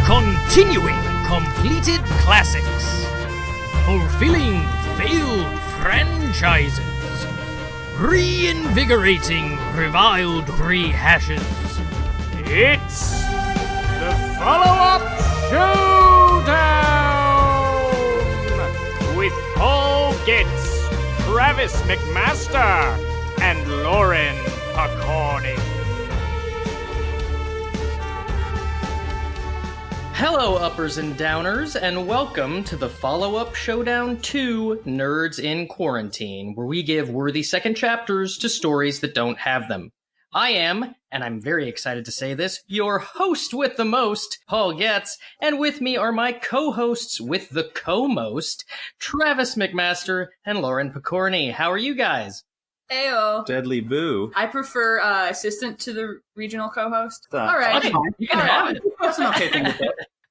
Continuing completed classics. Fulfilling failed franchises. Reinvigorating reviled rehashes. It's the follow-up Showdown! With Paul Getz, Travis McMaster, and Lauren Picorni. Hello, uppers and downers, and welcome to the follow-up Showdown 2 Nerds in Quarantine, where we give worthy second chapters to stories that don't have them. I am, and I'm very excited to say this, your host with the most, Paul Getz, and with me are my co-hosts with the co-most, Travis McMaster and Lauren Picorni. How are you guys? Ayo. Deadly Boo. I prefer assistant to the regional co-host. All right. Okay, you can have it. That's an okay thing to say.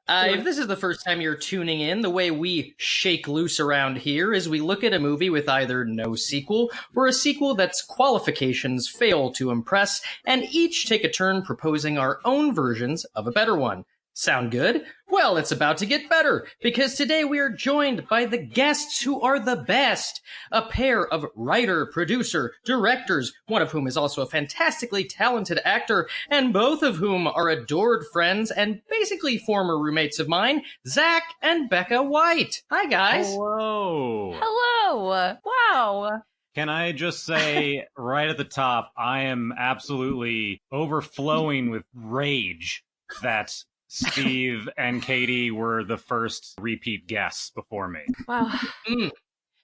If this is the first time you're tuning in, the way we shake loose around here is we look at a movie with either no sequel or a sequel that's qualifications fail to impress, and each take a turn proposing our own versions of a better one. Sound good? Well, it's about to get better, because today we are joined by the guests who are the best. A pair of writer, producer, directors, one of whom is also a fantastically talented actor, and both of whom are adored friends and basically former roommates of mine, Zak and Becca White. Hi, guys. Hello. Hello! Wow! Can I just say right at the top, I am absolutely overflowing with rage that Steve and Katie were the first repeat guests before me. Wow. Do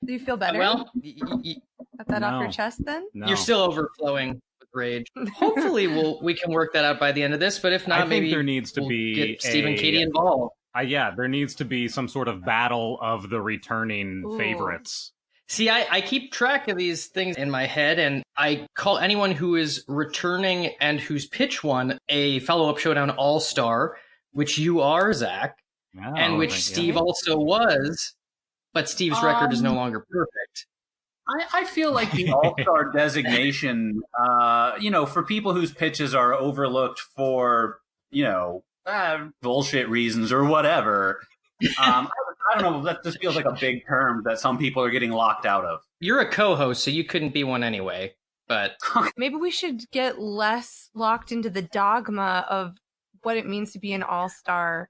you feel better? Well, Got that off No. your chest then? No. you're still overflowing with rage. Hopefully we can work that out by the end of this, but if not, I think maybe there needs to we'll be get Steve and Katie involved. Yeah, there needs to be some sort of battle of the returning Ooh. favorites. See, I keep track of these things in my head, and I call anyone who is returning and whose pitch won a follow-up Showdown All-Star, which you are, Zak, Oh, and which thank Steve you. also was, but Steve's record is no longer perfect. I feel like the all-star designation, for people whose pitches are overlooked for, bullshit reasons or whatever. I don't know. That just feels like a big term that some people are getting locked out of. You're a co-host, so you couldn't be one anyway, but Maybe we should get less locked into the dogma of what it means to be an all-star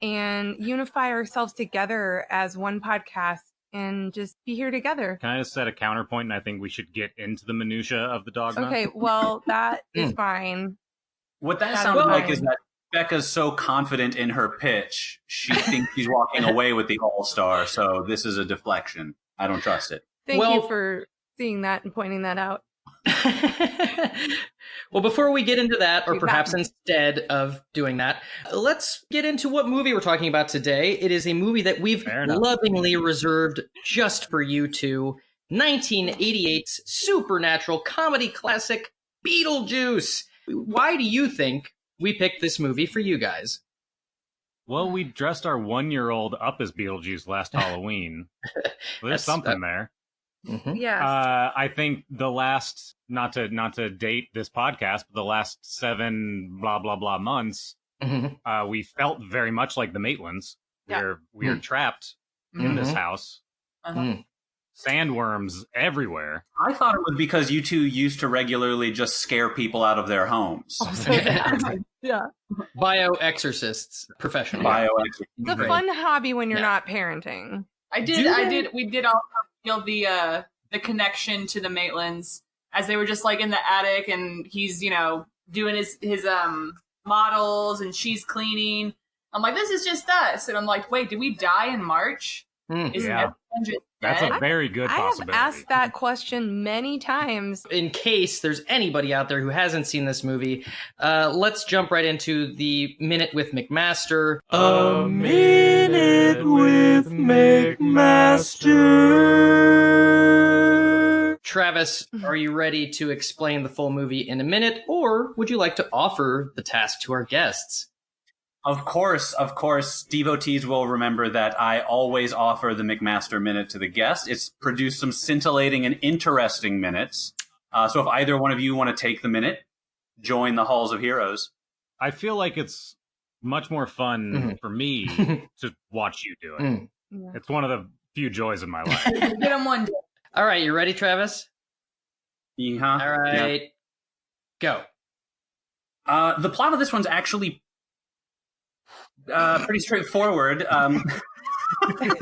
and unify ourselves together as one podcast and just be here together. Can I just set a counterpoint, and I think we should get into the minutia of the dogma? Okay, well, that is fine. What that That's sounded like fine. is that Becca's so confident in her pitch, she thinks she's walking away with the all-star, so this is a deflection. I don't trust it. Thank Well- you for seeing that and pointing that out. well, before we get into that, or We've perhaps got- instead of doing that, let's get into what movie we're talking about today. It is a movie that we've Fair enough. lovingly reserved just for you two. 1988's supernatural comedy classic, Beetlejuice. Why do you think we picked this movie for you guys? Well, we dressed our 1-year-old up as Beetlejuice last Halloween. There's That's- something there. Mhm. Yes. I think the last, not to date this podcast, but the last 7 blah blah blah months, Mhm. we felt very much like the Maitlands. Yeah. We are trapped in this Mhm. house. Uh-huh. Mm. Sandworms everywhere. I thought it was because you two used to regularly just scare people out of their homes. Also that. Yeah. Bioexorcists, professional. Bioexorcism. It's a Great. fun hobby when you're Yeah. not parenting. We did also feel the connection to the Maitlands as they were just like in the attic and he's, doing his models and she's cleaning. I'm like, this is just us. And I'm like, wait, did we die in March? Mm. Is Yeah. everyone just That's dead? a very good I have possibility. asked that question many times. In case there's anybody out there who hasn't seen this movie, let's jump right into the Minute with McMaster. A Minute with McMaster. Travis, are you ready to explain the full movie in a minute, or would you like to offer the task to our guests? Of course, devotees will remember that I always offer the McMaster Minute to the guest. It's produced some scintillating and interesting minutes. So if either one of you want to take the minute, join the Halls of Heroes. I feel like it's much more fun for me to watch you do it. Yeah. It's one of the few joys in my life. Get them one day. All right, you ready, Travis? Yeah. All right, go. The plot of this one's actually pretty straightforward. I'm gonna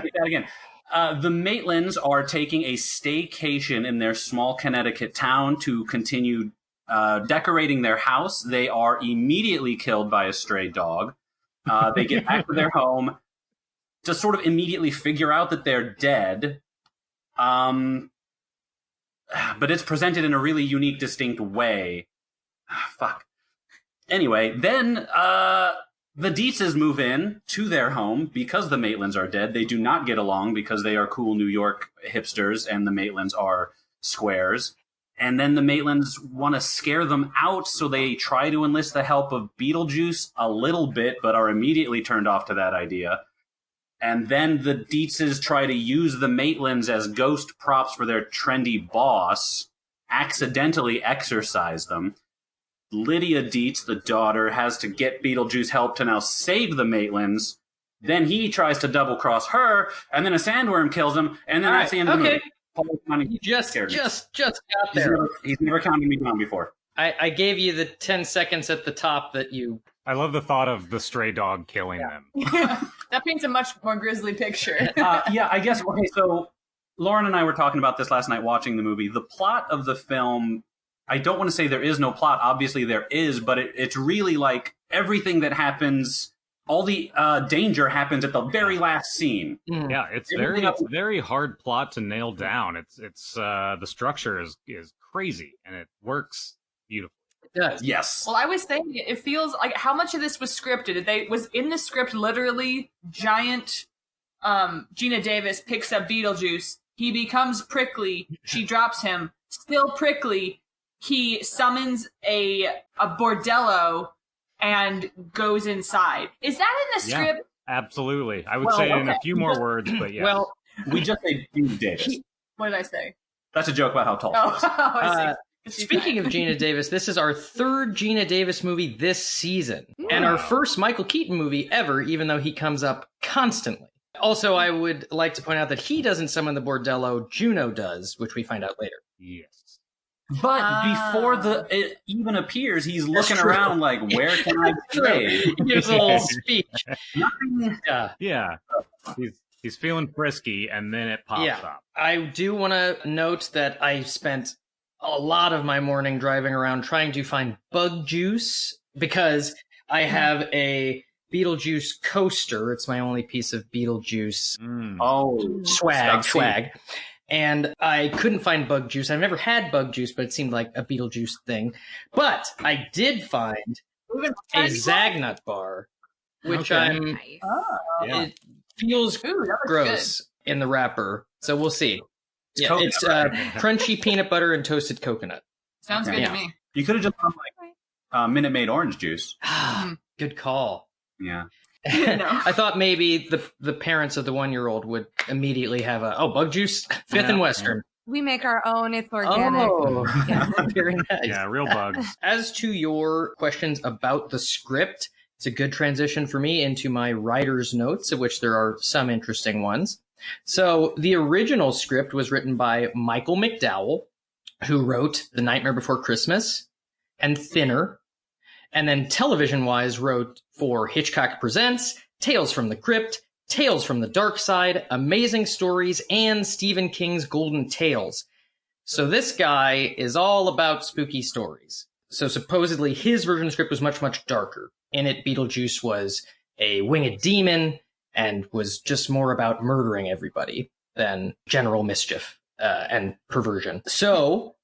take that again. The Maitlands are taking a staycation in their small Connecticut town to continue decorating their house. They are immediately killed by a stray dog. They get back to their home to sort of immediately figure out that they're dead. But it's presented in a really unique, distinct way. Fuck. Anyway, then the Dietzes move in to their home because the Maitlands are dead. They do not get along because they are cool New York hipsters and the Maitlands are squares. And then the Maitlands want to scare them out, so they try to enlist the help of Beetlejuice a little bit, but are immediately turned off to that idea. And then the Dietzes try to use the Maitlands as ghost props for their trendy boss, accidentally exorcise them. Lydia Dietz, the daughter, has to get Beetlejuice help to now save the Maitlands. Then he tries to double-cross her, and then a sandworm kills him, and then that's the end of the movie. You just got there. He's never counted me down before. I gave you the 10 seconds at the top that you... I love the thought of the stray dog killing them. That paints a much more grisly picture. Yeah, I guess, okay, so Lauren and I were talking about this last night watching the movie. The plot of the film, I don't want to say there is no plot. Obviously there is, but it's really like everything that happens, all the danger happens at the very last scene. Yeah, it's very hard plot to nail down. It's the structure is crazy and it works beautifully. It does. Yes. Well, I was saying it feels like how much of this was scripted? Was in the script literally giant Gina Davis picks up Beetlejuice. He becomes prickly. She drops him. Still prickly. He summons a bordello and goes inside. Is that in the script? Absolutely. I would say it in a few more words, but yeah. Well, We just say Gina Davis. What did I say? That's a joke about how tall she is. I see. speaking of Gina Davis, this is our third Gina Davis movie this season, and our first Michael Keaton movie ever, even though he comes up constantly. Also, I would like to point out that he doesn't summon the bordello, Juno does, which we find out later. Yes. But before it even appears, he's looking around like, where can I stay? He gives a little speech. Yeah. He's feeling frisky, and then it pops up. I do want to note that I spent a lot of my morning driving around trying to find bug juice because I have a Beetlejuice coaster. It's my only piece of Beetlejuice swag. And I couldn't find bug juice. I've never had bug juice, but it seemed like a Beetlejuice thing. But I did find a Zagnut bar, which it feels gross in the wrapper. So we'll see. It's crunchy peanut butter and toasted coconut. Sounds good to me. You could have just done like Minute Maid orange juice. Good call. Yeah. I thought maybe the parents of the 1-year-old would immediately have bug juice, Fifth and Western. We make our own. It's organic. Oh, very nice. Yeah, real bugs. As to your questions about the script, it's a good transition for me into my writer's notes, of which there are some interesting ones. So the original script was written by Michael McDowell, who wrote The Nightmare Before Christmas and Thinner, and then television-wise wrote for Hitchcock Presents, Tales from the Crypt, Tales from the Dark Side, Amazing Stories, and Stephen King's Golden Tales. So this guy is all about spooky stories. So supposedly his version of the script was much, much darker. In it, Beetlejuice was a winged demon and was just more about murdering everybody than general mischief and perversion. So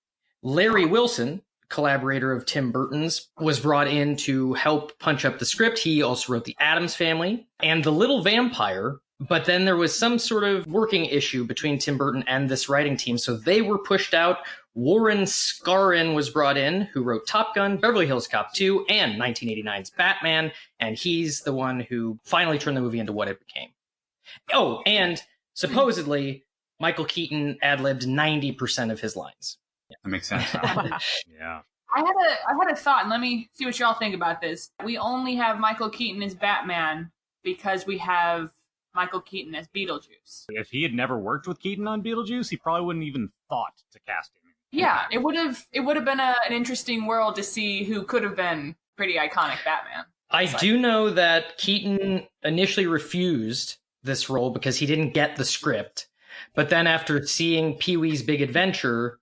Larry Wilson, collaborator of Tim Burton's, was brought in to help punch up the script. He also wrote The Addams Family and The Little Vampire, but then there was some sort of working issue between Tim Burton and this writing team, so they were pushed out. Warren Scarrin was brought in, who wrote Top Gun, Beverly Hills Cop 2, and 1989's Batman, and he's the one who finally turned the movie into what it became. Oh, and supposedly Michael Keaton ad-libbed 90% of his lines. That makes sense. Yeah. I had a thought, and let me see what y'all think about this. We only have Michael Keaton as Batman because we have Michael Keaton as Beetlejuice. If he had never worked with Keaton on Beetlejuice, he probably wouldn't even thought to cast him. Yeah, it would have been an interesting world to see who could have been pretty iconic Batman. I do know that Keaton initially refused this role because he didn't get the script. But then after seeing Pee-wee's Big Adventure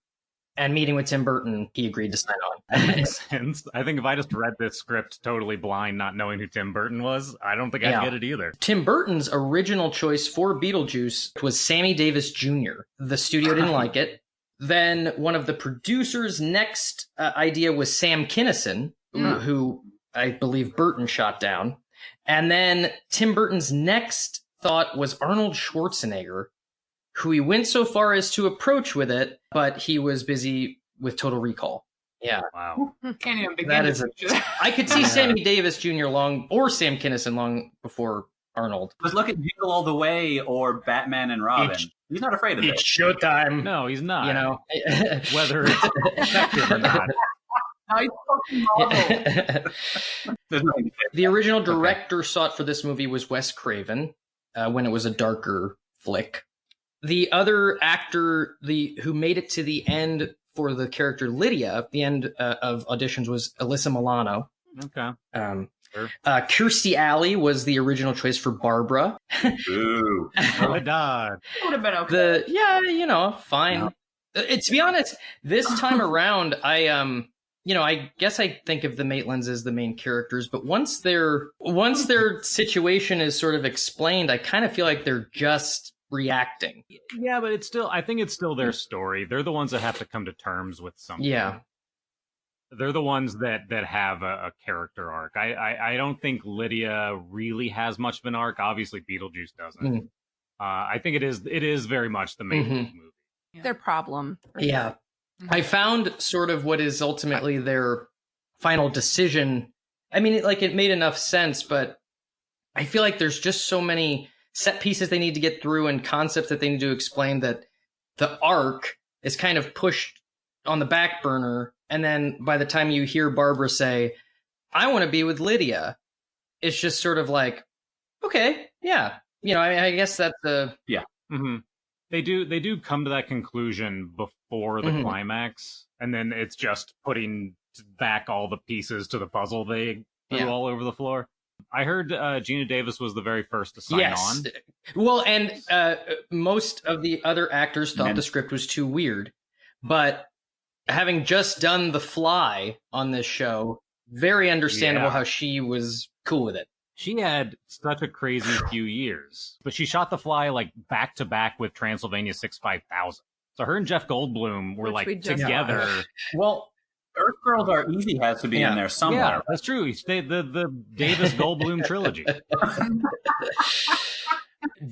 and meeting with Tim Burton, he agreed to sign on. That makes sense. I think if I just read this script totally blind, not knowing who Tim Burton was, I don't think I'd get it either. Tim Burton's original choice for Beetlejuice was Sammy Davis Jr. The studio didn't like it. Then one of the producers' next idea was Sam Kinison, who I believe Burton shot down. And then Tim Burton's next thought was Arnold Schwarzenegger, who he went so far as to approach with it, but he was busy with Total Recall. Yeah. Wow. Can't even begin That to is picture that. I could see Sammy Davis Jr. or Sam Kinison long before Arnold. Just look at Jingle All the Way or Batman and Robin. He's not afraid of it. It's showtime. No, he's not. You know, whether it's effective or not. No, he's fucking Marvel. There's nothing to say. The original director sought for this movie was Wes Craven, when it was a darker flick. The other actor who made it to the end for the character Lydia, the end of auditions, was Alyssa Milano. Okay. Sure. Kirstie Alley was the original choice for Barbara. Ooh. Oh my God. It would have been okay. Fine. To be honest, this time around, I guess I think of the Maitlands as the main characters, but once their situation is sort of explained, I kind of feel like they're just reacting. Yeah, but I think it's still their story. They're the ones that have to come to terms with something. Yeah. They're the ones that have a character arc. I don't think Lydia really has much of an arc. Obviously, Beetlejuice doesn't. I think it is very much the Maitlands movie. Their problem. Yeah. I found sort of what is ultimately their final decision. I mean, it made enough sense, but I feel like there's just so many set pieces they need to get through and concepts that they need to explain that the arc is kind of pushed on the back burner. And then by the time you hear Barbara say, I want to be with Lydia, it's just sort of like, okay, yeah. I guess that's the... Yeah. Mm-hmm. They do come to that conclusion before the climax, and then it's just putting back all the pieces to the puzzle they threw all over the floor. I heard Gina Davis was the very first to sign on. Well, and most of the other actors thought the script was too weird. But having just done The Fly on this show, very understandable how she was cool with it. She had such a crazy few years, but she shot The Fly back to back with Transylvania 65000. So her and Jeff Goldblum were together. Well, Earth Girls Are Easy has to be in there somewhere. Yeah, that's true. The Davis Goldblum trilogy.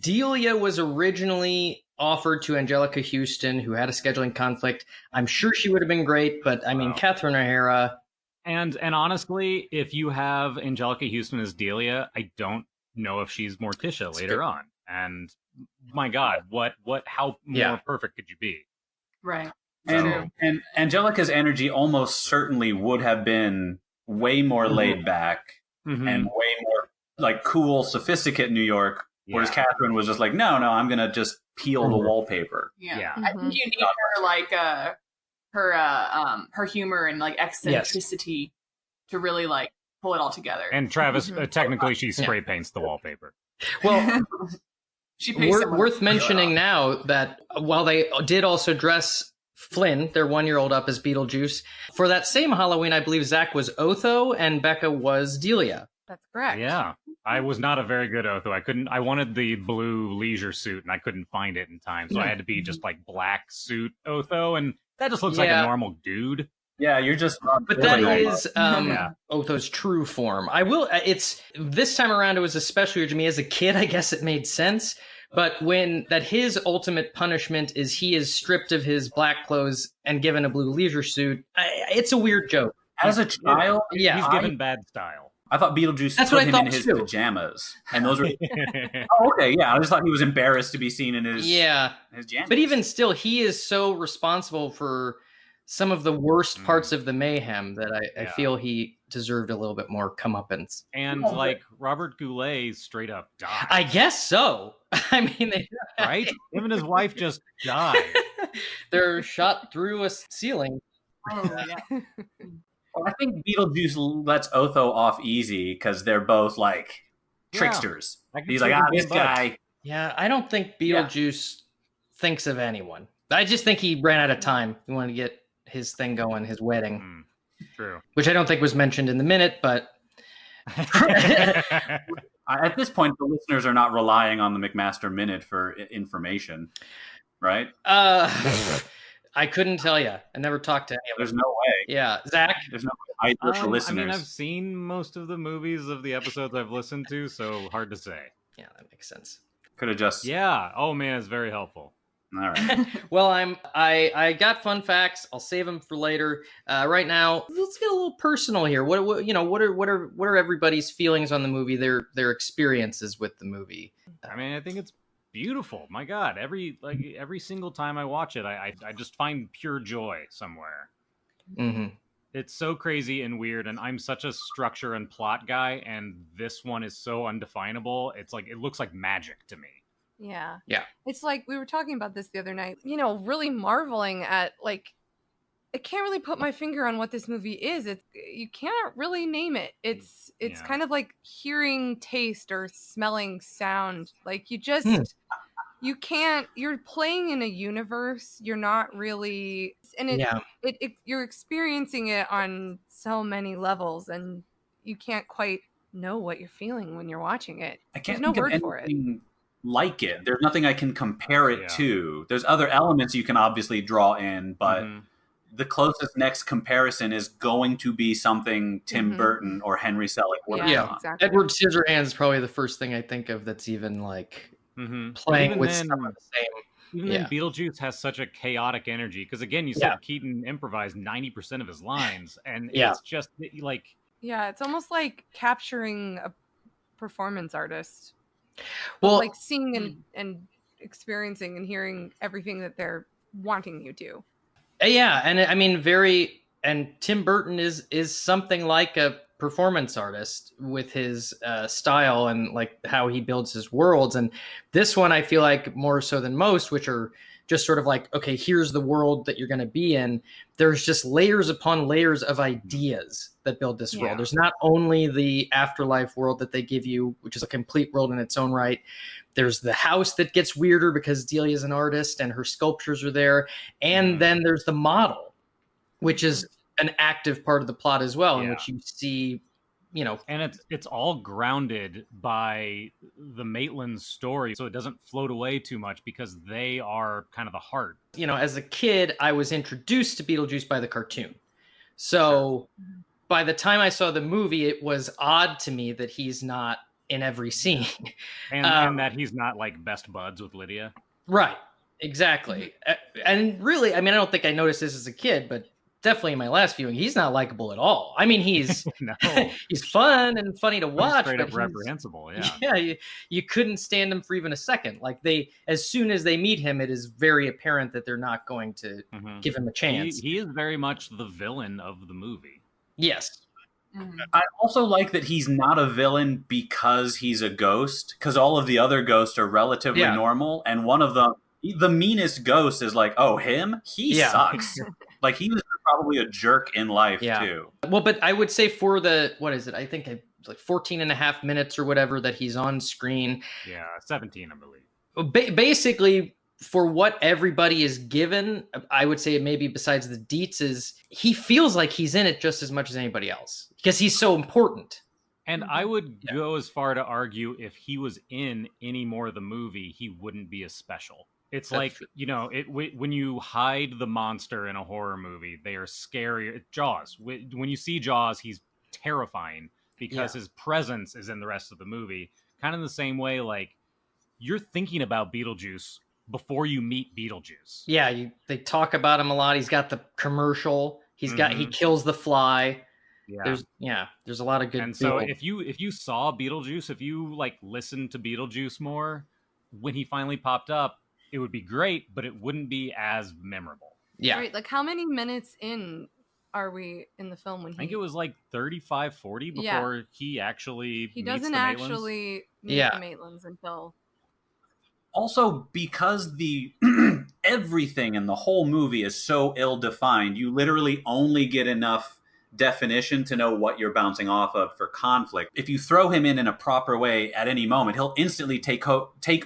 Delia was originally offered to Angelica Houston, who had a scheduling conflict. I'm sure she would have been great, but I mean, Catherine O'Hara. And honestly, if you have Angelica Houston as Delia, I don't know if she's Morticia later on. And my God, how more perfect could you be? Right. And Angelica's energy almost certainly would have been way more laid back and way more cool, sophisticated New York. Whereas Catherine was just like, no, I'm going to just peel the wallpaper. Yeah. I think you need her her humor and eccentricity to really pull it all together. And Travis, technically, she spray paints the wallpaper. Well, she worth mentioning now that while they did also dress Flynn, their 1-year-old, up as Beetlejuice, for that same Halloween, I believe Zach was Otho and Becca was Delia. That's correct. Yeah. I was not a very good Otho. I wanted the blue leisure suit and I couldn't find it in time. So I had to be just black suit Otho. And that just looks like a normal dude. Yeah, you're just... But that is Otho's true form. It's this time around, it was especially weird to me. As a kid, I guess it made sense. But his ultimate punishment is he is stripped of his black clothes and given a blue leisure suit. It's a weird joke. As a child, he's given bad style. I thought Beetlejuice put him in his pajamas. And those were... Oh, okay, yeah. I just thought he was embarrassed to be seen in his... Yeah. His jammies. But even still, he is so responsible for some of the worst parts of the mayhem that I Yeah. feel he deserved a little bit more comeuppance. And like Robert Goulet straight up died. I guess so. I mean, right? Him and his wife just died. they're shot through a ceiling. Oh yeah. Well, I think Beetlejuice lets Otho off easy because they're both like tricksters. I can He's see like, them this being buds. guy. Yeah, I don't think Beetlejuice thinks of anyone. I just think he ran out of time. He wanted to get his thing going, his wedding, True. which I don't think was mentioned in the minute, but At this point, the listeners are not relying on the McMaster Minute for information, right? I couldn't tell you. I never talked to any of them. There's no way. Yeah, Zach. There's no way either for listeners. I mean, I've seen most of the movies of the episodes I've listened to, so hard to say. Yeah, that makes sense. Could have just. Yeah. Oh man, it's very helpful. All right. Well, I got fun facts. I'll save them for later. Right now, let's get a little personal here. What are everybody's feelings on the movie? Their experiences with the movie. I mean, I think it's beautiful. My God, every single time I watch it, I just find pure joy somewhere. Mm-hmm. It's so crazy and weird, and I'm such a structure and plot guy, and this one is so undefinable. It's like it looks like magic to me. Yeah. Yeah. It's like we were talking about this the other night, really marveling at like I can't really put my finger on what this movie is. You can't really name it. It's kind of like hearing taste or smelling sound. Like you just you can't you're playing in a universe. You're not really and you're experiencing it on so many levels and you can't quite know what you're feeling when you're watching it. I can't There's no think word of for it. anything like it. There's nothing I can compare it to. There's other elements you can obviously draw in, but the closest next comparison is going to be something Tim Burton or Henry Selick worked on. Exactly. Edward Scissorhands is probably the first thing I think of that's even like playing with some of the same. Even then, Beetlejuice has such a chaotic energy because again, you said Keaton improvised 90% of his lines, and it's just like it's almost like capturing a performance artist. Well, like seeing and experiencing and hearing everything that they're wanting you to. Yeah, and I mean, and Tim Burton is something like a performance artist with his style and like how he builds his worlds. And this one, I feel like more so than most, which are just sort of like, okay, here's the world that you're going to be in. There's just layers upon layers of ideas that build this world. There's not only the afterlife world that they give you, which is a complete world in its own right. There's the house that gets weirder because Delia's an artist and her sculptures are there. And then there's the model, which is an active part of the plot as well, in which you see, and it's all grounded by the Maitland's story, so it doesn't float away too much because they are kind of the heart. As a kid, I was introduced to Beetlejuice by the cartoon. So by the time I saw the movie, it was odd to me that he's not in every scene. And that he's not like best buds with Lydia. Right. Exactly. And really, I mean, I don't think I noticed this as a kid, but definitely in my last viewing, he's not likable at all. I mean, he's he's fun and funny to watch. Straight up reprehensible, Yeah, you couldn't stand him for even a second. Like as soon as they meet him, it is very apparent that they're not going to give him a chance. He is very much the villain of the movie. Yes. I also like that he's not a villain because he's a ghost, because all of the other ghosts are relatively normal, and one of them, the meanest ghost, is like, oh, him? He sucks. Like, he was probably a jerk in life, too. Well, but I would say for what is it? I think it's like 14 and a half minutes or whatever that he's on screen. Yeah, 17, I believe. Basically, for what everybody is given, I would say maybe besides the deets is he feels like he's in it just as much as anybody else because he's so important. And I would go as far to argue if he was in any more of the movie, he wouldn't be as special. It's like, when you hide the monster in a horror movie, they are scary. Jaws. When you see Jaws, he's terrifying because his presence is in the rest of the movie. Kind of the same way, like, you're thinking about Beetlejuice before you meet Beetlejuice. Yeah, they talk about him a lot. He's got the commercial. He kills the fly. Yeah. There's a lot of good. And so if you saw Beetlejuice, if you like listened to Beetlejuice more, when he finally popped up, it would be great, but it wouldn't be as memorable. Yeah. Right, like how many minutes in are we in the film when I think it was like 35, 40 before he actually he meets doesn't the Maitlands. actually meet Yeah. the Maitlands until Also, because the everything in the whole movie is so ill-defined, you literally only get enough definition to know what you're bouncing off of for conflict. If you throw him in a proper way at any moment, he'll instantly take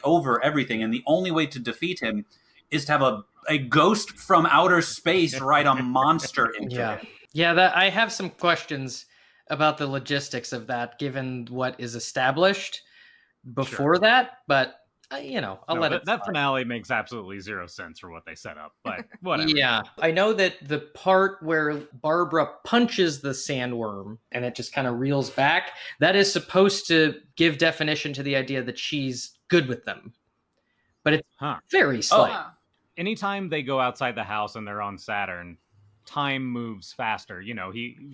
over everything, and the only way to defeat him is to have a ghost from outer space ride a monster into Yeah. him. Yeah, that I have some questions about the logistics of that, given what is established before that. But I'll let it. That finale makes absolutely zero sense for what they set up. But whatever. Yeah, I know that the part where Barbara punches the sandworm and it just kind of reels back, that is supposed to give definition to the idea that she's good with them. But it's very slight. Oh. Anytime they go outside the house and they're on Saturn, time moves faster.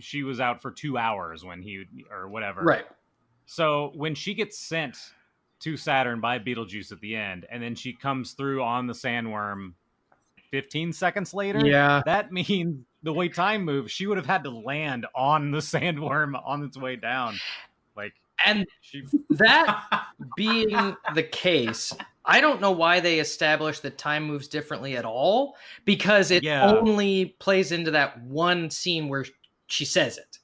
She was out for 2 hours when or whatever. Right. So when she gets sent to Saturn by Beetlejuice at the end, and then she comes through on the sandworm 15 seconds later, Yeah. that means the way time moves, she would have had to land on the sandworm on its way down. And that being the case, I don't know why they established that time moves differently at all, because it only plays into that one scene where she says it.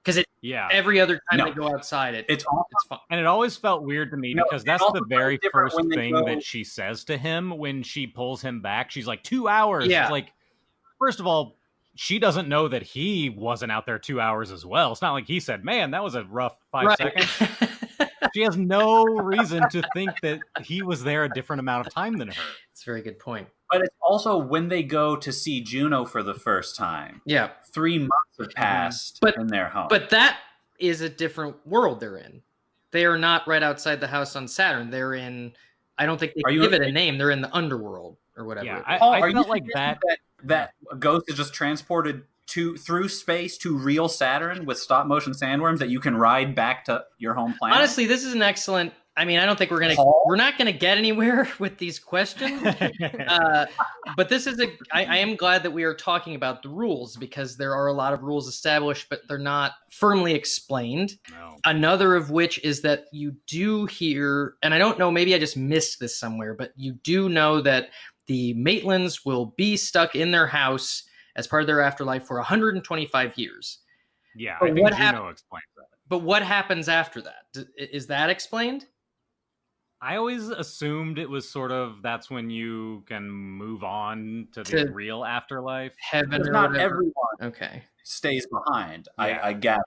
Because every other time they go outside, it's fun. And it always felt weird to me because that's the very first thing that she says to him when she pulls him back. She's like, 2 hours. Yeah. It's like, first of all, she doesn't know that he wasn't out there 2 hours as well. It's not like he said, man, that was a rough 5 seconds. She has no reason to think that he was there a different amount of time than her. It's a very good point. But it's also when they go to see Juno for the first time. Yeah. 3 months have passed in their home. But that is a different world they're in. They are not right outside the house on Saturn. They're in, I don't think they give it a name. They're in the underworld or whatever. Yeah, I felt like that ghost is just transported through space to real Saturn with stop motion sandworms that you can ride back to your home planet. Honestly, this is an excellent. I mean, I don't think we're not gonna get anywhere with these questions. But this is I am glad that we are talking about the rules, because there are a lot of rules established, but they're not firmly explained. No. Another of which is that you do hear, and I don't know, maybe I just missed this somewhere, but you do know that the Maitlands will be stuck in their house as part of their afterlife for 125 years. Yeah, but I think Juno explains that. But what happens after that? Is that explained? I always assumed it was sort of, that's when you can move on to the real afterlife. Heaven or not whatever. everyone stays behind. Yeah. I gather.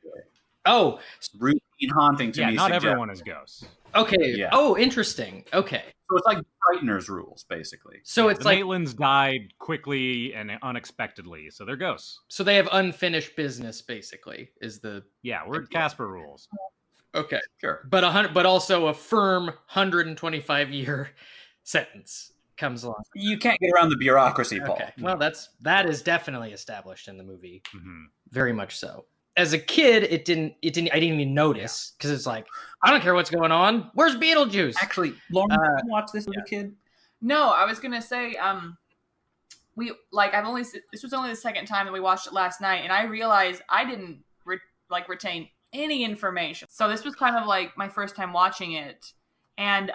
Oh. Routine haunting to me. Not everyone is ghosts. Okay. Yeah. Oh, interesting. Okay. So it's like Frightener's rules, basically. So it's the like Maitlands died quickly and unexpectedly, so they're ghosts. So they have unfinished business, basically, is the... Yeah, we're Casper rules. Okay. Sure. But also a firm 125-year sentence comes along. You can't get around the bureaucracy, Paul. Okay. Well, that is definitely established in the movie. Mm-hmm. Very much so. As a kid, I didn't even notice, because it's like, I don't care what's going on. Where's Beetlejuice? Actually, Lauren, did you watch this as a kid? No, I was gonna say, this was only the second time that we watched it last night, and I realized I didn't retain any information. So this was kind of like my first time watching it, and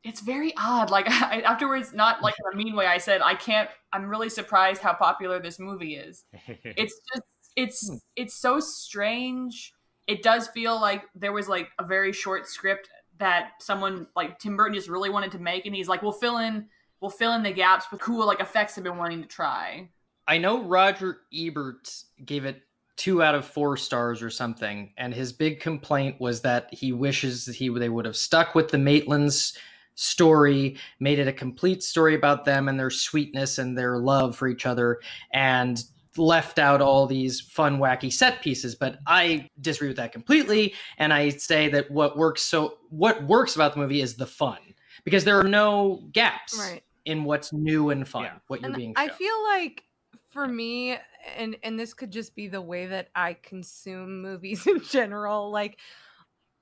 it's very odd. Like I afterwards, not like in a mean way, I said I'm really surprised how popular this movie is. It's just it's so strange. It does feel like there was like a very short script that someone like Tim Burton just really wanted to make, and he's like, we'll fill in the gaps with cool like effects I've been wanting to try. I know Roger Ebert gave it 2 out of 4 stars or something, and his big complaint was that he wishes they would have stuck with the Maitlands story, made it a complete story about them and their sweetness and their love for each other, and left out all these fun, wacky set pieces. But I disagree with that completely, and I say that what works about the movie is the fun, because there are no gaps in what's new and fun. What you're being shown. I feel like for me, and this could just be the way that I consume movies in general, like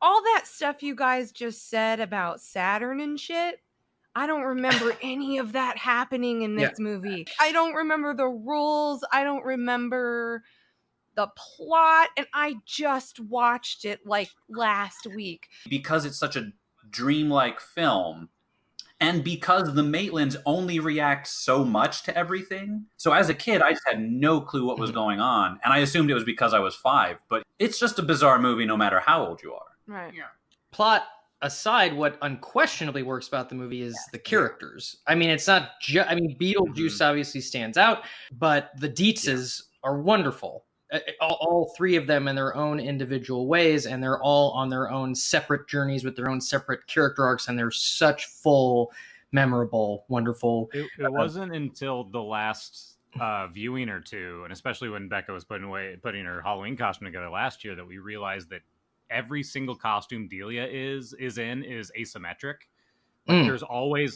all that stuff you guys just said about Saturn and shit, I don't remember any of that happening in this movie. I don't remember the rules. I don't remember the plot. And I just watched it like last week. Because it's such a dreamlike film, and because the Maitlands only react so much to everything. So as a kid, I just had no clue what was going on. And I assumed it was because I was 5. But it's just a bizarre movie no matter how old you are. Right. Yeah. Plot aside, what unquestionably works about the movie is the characters. I mean, it's not just, I mean, Beetlejuice obviously stands out, but the Dietzes are wonderful. All 3 of them in their own individual ways, and they're all on their own separate journeys with their own separate character arcs, and they're such full, memorable, wonderful. It wasn't until the last viewing or two, and especially when Becca was putting her Halloween costume together last year, that we realized that every single costume Delia is in is asymmetric. Like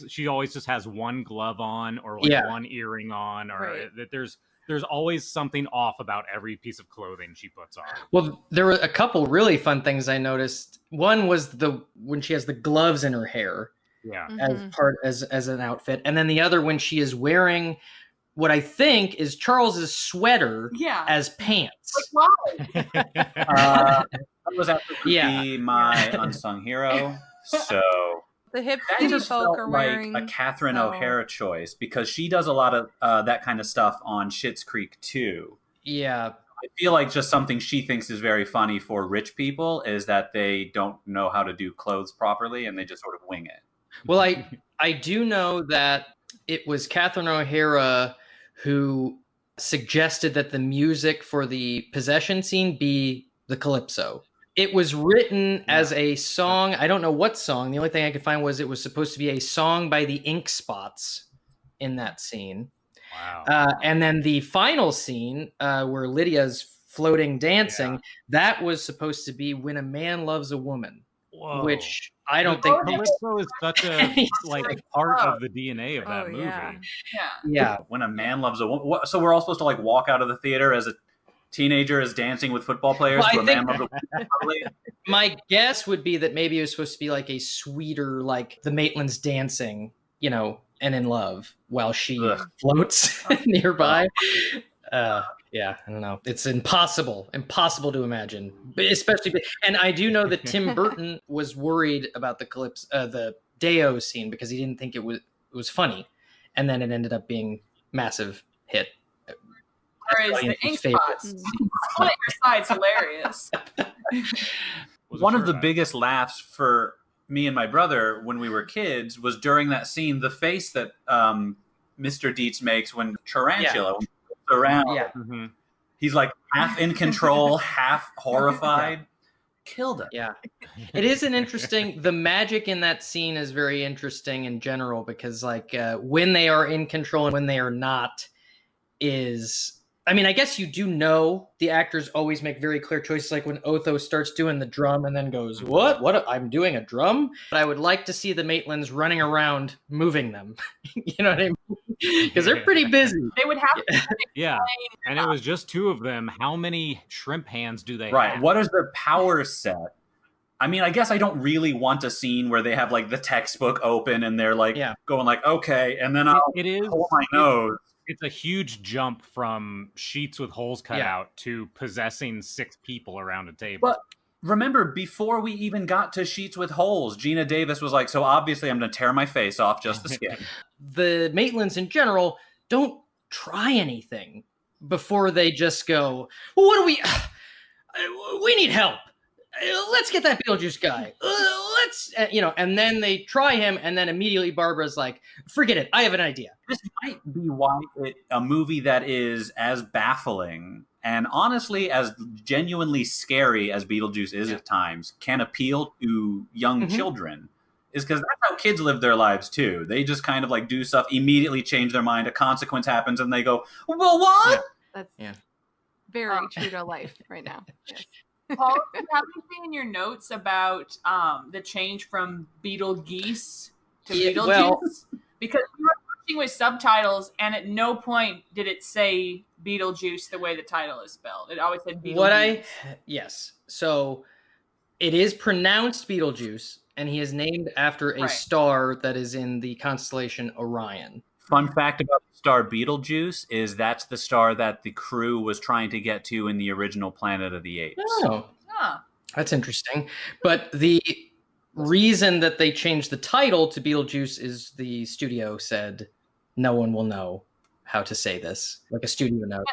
she always just has one glove on, or like one earring on, or that there's always something off about every piece of clothing she puts on. Well, there were a couple really fun things I noticed. One was when she has the gloves in her hair, as an outfit, and then the other when she is wearing what I think is Charles's sweater as pants. Like, why? That was actually be my unsung hero. So The hip that just folk felt are like wearing a Catherine O'Hara choice, because she does a lot of that kind of stuff on Schitt's Creek too. Yeah. I feel like just something she thinks is very funny for rich people is that they don't know how to do clothes properly and they just sort of wing it. Well, I do know that it was Catherine O'Hara who suggested that the music for the possession scene be the Calypso. It was written as a song. I don't know what song. The only thing I could find was it was supposed to be a song by the Ink Spots in that scene. Wow. And then the final scene where Lydia's floating dancing, that was supposed to be When a Man Loves a Woman. Whoa. Which I don't think Calypso is such a part of the DNA of that movie. Yeah. When a Man Loves a Woman. So we're all supposed to like walk out of the theater as a teenager is dancing with football players. Well, A Man Loves a Woman. My guess would be that maybe it was supposed to be like a sweeter, like the Maitlands dancing, and in love while she floats nearby. Yeah, I don't know. It's impossible to imagine, but especially. And I do know that Tim Burton was worried about the Deo scene because he didn't think it was funny, and then it ended up being massive hit. Whereas the Ink Spots, on your side's hilarious. One of the biggest laughs for me and my brother when we were kids was during that scene, the face that Mr. Dietz makes when Tarantula around. Yeah. Mm-hmm. He's like half in control, half horrified. Killed it. Yeah. It is the magic in that scene is very interesting in general because like when they are in control and when they are not I guess you do know the actors always make very clear choices, like when Otho starts doing the drum and then goes, what? I'm doing a drum? But I would like to see the Maitlands running around moving them. You know what I mean? Because they're pretty busy. They would have to. Yeah. And it was just 2 of them. How many shrimp hands do they Right. have? What is their power set? I mean, I guess I don't really want a scene where they have like the textbook open and they're like going like, okay, and then I'll hold my nose. It's a huge jump from sheets with holes cut out to possessing 6 people around a table. But remember, before we even got to sheets with holes, Gina Davis was like, so obviously I'm going to tear my face off just the skin. The Maitlands in general don't try anything before they just go, well, what do we need help. Let's get that Beetlejuice guy. And then they try him, and then immediately Barbara's like, forget it. I have an idea. This might be why a movie that is as baffling and honestly as genuinely scary as Beetlejuice is at times can appeal to young children. Is because that's how kids live their lives too. They just kind of like do stuff, immediately change their mind, a consequence happens, and they go, well, what? That's very true to life right now. Yes. Paul, do you have anything in your notes about the change from Beetlegeese to Beetlejuice? Well, because we were watching with subtitles, and at no point did it say Beetlejuice the way the title is spelled. It always said Beetlejuice. Yes. So it is pronounced Beetlejuice, and he is named after a Right. star that is in the constellation Orion. Fun fact about the star Beetlejuice is that's the star that the crew was trying to get to in the original Planet of the Apes. Oh, Huh. that's interesting. But the reason that they changed the title to Beetlejuice is the studio said no one will know how to say this, like a studio note.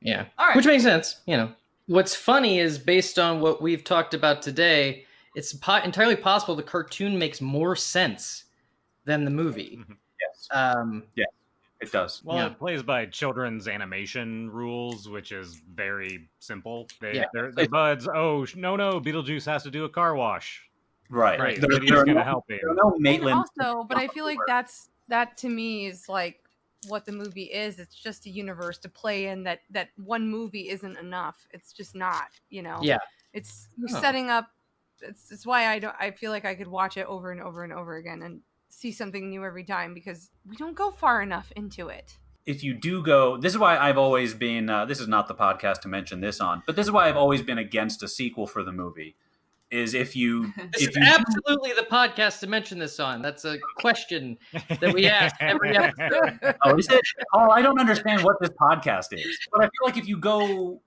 Yeah. All right. Which makes sense, you know. What's funny is based on what we've talked about today, it's entirely possible the cartoon makes more sense than the movie. Yes. It does. Well, Yeah. it plays by children's animation rules, which is very simple. They're buds. Oh, no, Beetlejuice has to do a car wash. Right. Right. Lydia's going to help him. There are no And Maitland. also, but I feel like that to me is like what the movie is. It's just a universe to play in that one movie isn't enough. It's just not, you know. Yeah. It's you're Oh. setting up. It's why I feel like I could watch it over and over and over again and see something new every time, because we don't go far enough into it. If you do go, this is why I've always been, this is not the podcast to mention this on, but this is why I've always been against a sequel for the movie, is if you... This is absolutely the podcast to mention this on. That's a question that we ask every episode. Oh, is it? Oh, I don't understand what this podcast is. But I feel like if you go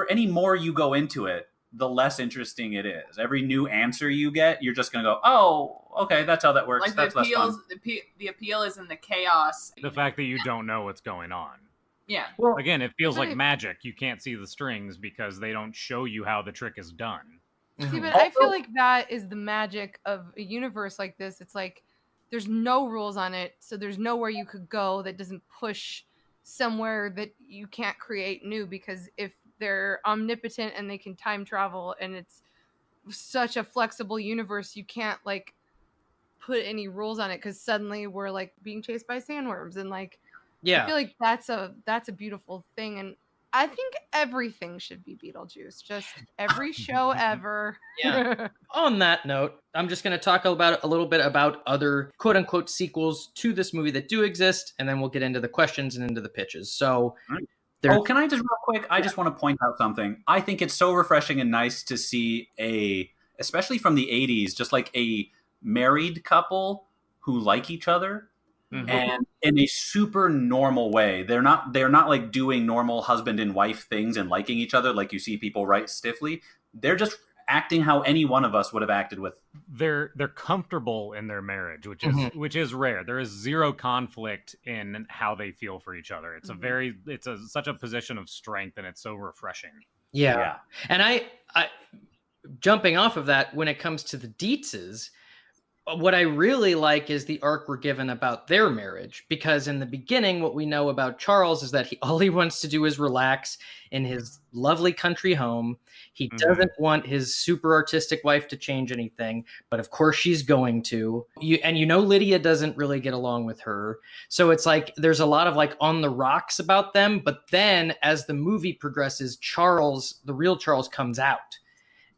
any more you go into it, the less interesting it is. Every new answer you get, you're just going to go, oh, okay, that's how that works. Like That's the less fun. appeals, the appeal is in the chaos. The fact that you don't know what's going on. Yeah. Well, Again, it feels like Right. magic. You can't see the strings because they don't show you how the trick is done. See, but I feel like that is the magic of a universe like this. It's like there's no rules on it, so there's nowhere you could go that doesn't push somewhere that you can't create new, because if they're omnipotent and they can time travel and it's such a flexible universe, you can't like put any rules on it, because suddenly we're like being chased by sandworms, and like I feel like that's a beautiful thing. And I think everything should be Beetlejuice, just every show ever. Yeah. On that note, I'm just going to talk about a little bit about other quote unquote sequels to this movie that do exist, and then we'll get into the questions and into the pitches. So, Oh, can I just real quick? I just want to point out something. I think it's so refreshing and nice to see especially from the 80s, just like a married couple who like each other. Mhm. And in a super normal way. They're not like doing normal husband and wife things and liking each other like you see people write stiffly. They're just acting how any one of us would have acted with. They're comfortable in their marriage, which is rare. There is zero conflict in how they feel for each other. It's such a position of strength, and it's so refreshing. Yeah. And I jumping off of that, when it comes to the Dietzes, what I really like is the arc we're given about their marriage, because in the beginning, what we know about Charles is that all he wants to do is relax in his lovely country home. He doesn't want his super artistic wife to change anything, but of course she's going to. Lydia doesn't really get along with her. So it's like there's a lot of like on the rocks about them. But then as the movie progresses, the real Charles comes out.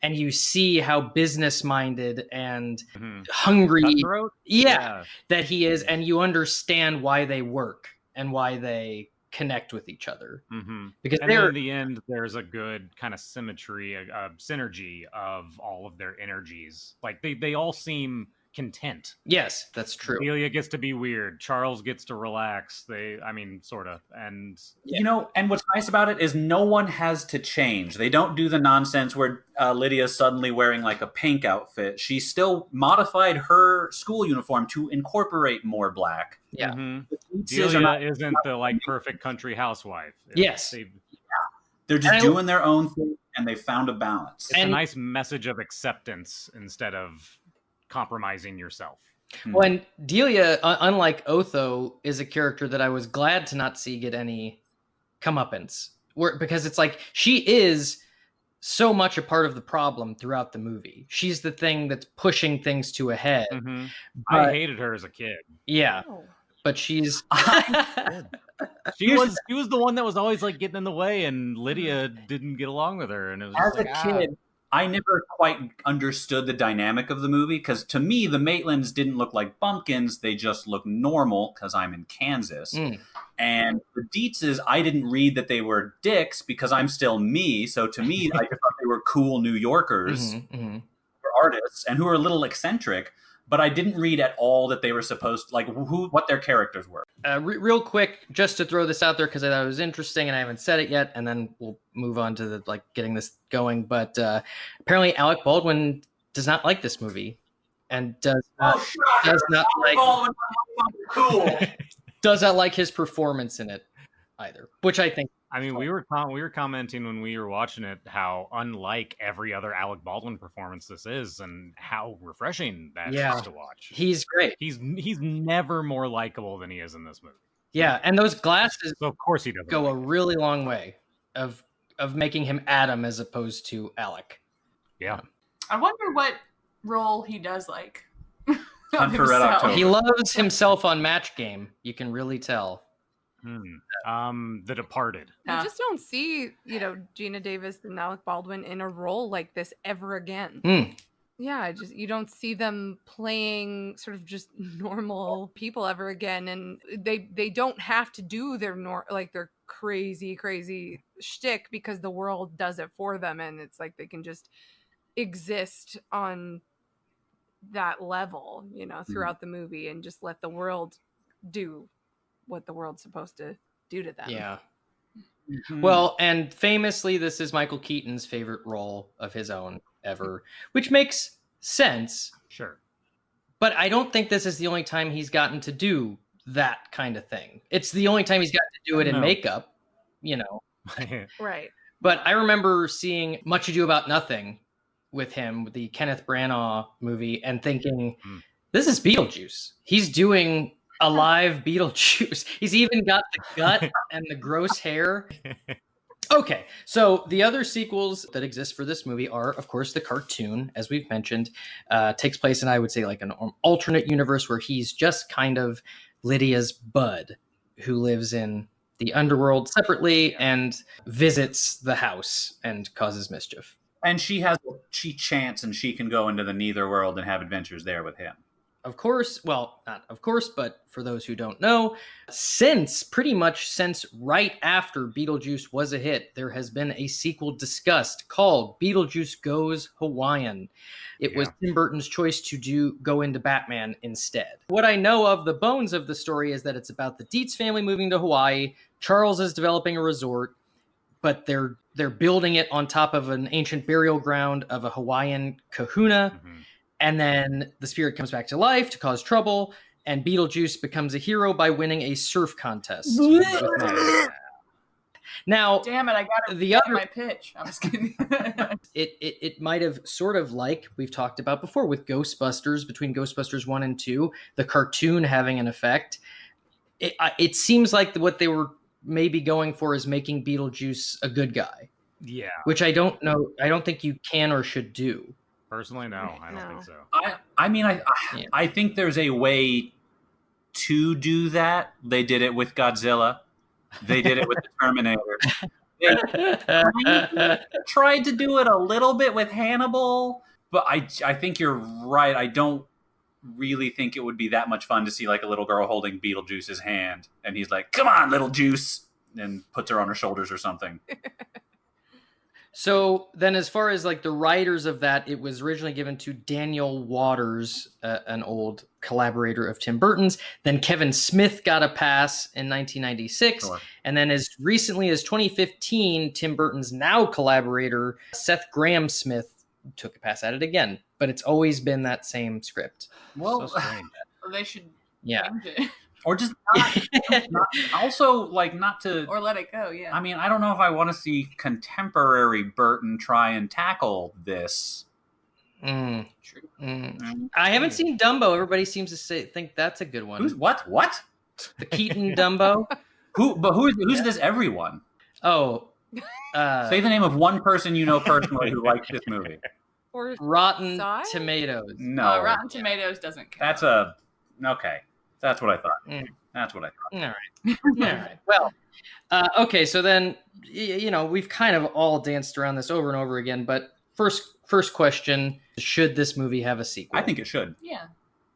And you see how business-minded and hungry, that he is, and you understand why they work and why they connect with each other. Because and then in the end, there's a good kind of symmetry, a synergy of all of their energies. Like they all seem content. Yes, that's true. Delia gets to be weird. Charles gets to relax. Sort of. And and what's nice about it is no one has to change. They don't do the nonsense where Lydia's suddenly wearing like a pink outfit. She still modified her school uniform to incorporate more black. Yeah. Delia isn't the like perfect country housewife. They're just doing their own thing, and they found a balance. It's a nice message of acceptance instead of compromising yourself. Well, and Delia, unlike Otho, is a character that I was glad to not see get any comeuppance, because it's like she is so much a part of the problem throughout the movie. She's the thing that's pushing things to a head. I hated her as a kid. Yeah, but she's she was the one that was always like getting in the way, and Lydia didn't get along with her. And it was as just a kid, I never quite understood the dynamic of the movie, because to me, the Maitlands didn't look like bumpkins. They just looked normal, because I'm in Kansas. And the Dietzes, I didn't read that they were dicks because I'm still me. So to me, I just thought they were cool New Yorkers. Were artists and who are a little eccentric, but I didn't read at all that they were supposed to, like, what their characters were. Real quick, just to throw this out there because I thought it was interesting and I haven't said it yet, and then we'll move on to getting this going. But apparently, Alec Baldwin does not like this movie, and does not like his performance in it either. Which I think. I mean, we were commenting when we were watching it how unlike every other Alec Baldwin performance this is, and how refreshing that is to watch. He's great. He's never more likable than he is in this movie. Yeah, and those glasses, so of course he doesn't go a really long way of making him Adam as opposed to Alec. Yeah. I wonder what role he does like. Hunt for Red October. He loves himself on Match Game. You can really tell. The Departed. You just don't see, Gina Davis and Alec Baldwin in a role like this ever again. Yeah, you don't see them playing sort of just normal people ever again, and they don't have to do their their crazy shtick because the world does it for them, and it's like they can just exist on that level, throughout the movie, and just let the world do what the world's supposed to do to them. Yeah. Well, and famously, this is Michael Keaton's favorite role of his own ever, which makes sense. Sure. But I don't think this is the only time he's gotten to do that kind of thing. It's the only time he's gotten to do it in makeup, Right. But I remember seeing Much Ado About Nothing with him, with the Kenneth Branagh movie, and thinking, this is Beetlejuice. He's doing a live Beetlejuice. He's even got the gut and the gross hair. Okay, so the other sequels that exist for this movie are, of course, the cartoon, as we've mentioned, takes place in, I would say, like an alternate universe where he's just kind of Lydia's bud who lives in the underworld separately and visits the house and causes mischief. And she chants and she can go into the Netherworld and have adventures there with him. Of course, well, not of course, but for those who don't know, pretty much since right after Beetlejuice was a hit, there has been a sequel discussed called Beetlejuice Goes Hawaiian. It was Tim Burton's choice to go into Batman instead. What I know of the bones of the story is that it's about the Dietz family moving to Hawaii. Charles is developing a resort, but they're building it on top of an ancient burial ground of a Hawaiian kahuna. And then the spirit comes back to life to cause trouble, and Beetlejuice becomes a hero by winning a surf contest. Now, damn it! I got my pitch. I was kidding. it might have sort of like we've talked about before with Ghostbusters, between Ghostbusters 1 and 2, the cartoon having an effect. It seems like what they were maybe going for is making Beetlejuice a good guy. Yeah, which I don't know. I don't think you can or should do. Personally, no, I don't think so. I think there's a way to do that. They did it with Godzilla. They did it with the Terminator. They tried to do it a little bit with Hannibal, but I think you're right. I don't really think it would be that much fun to see like a little girl holding Beetlejuice's hand, and he's like, "Come on, little Juice," and puts her on her shoulders or something. So then as far as like the writers of that, it was originally given to Daniel Waters, an old collaborator of Tim Burton's. Then Kevin Smith got a pass in 1996. Sure. And then as recently as 2015, Tim Burton's now collaborator, Seth Grahame-Smith, took a pass at it again. But it's always been that same script. Well, so they should change it. Or just not to... Or let it go, yeah. I mean, I don't know if I want to see contemporary Burton try and tackle this. I haven't seen Dumbo. Everybody seems to think that's a good one. What? The Keaton Dumbo? Who's this everyone? Oh. Say the name of one person you know personally who likes this movie. Or Rotten Tomatoes. No. Rotten Tomatoes doesn't count. Okay. That's what I thought. That's what I thought. All right. Well, okay. So then, we've kind of all danced around this over and over again. But first question: should this movie have a sequel? I think it should. Yeah.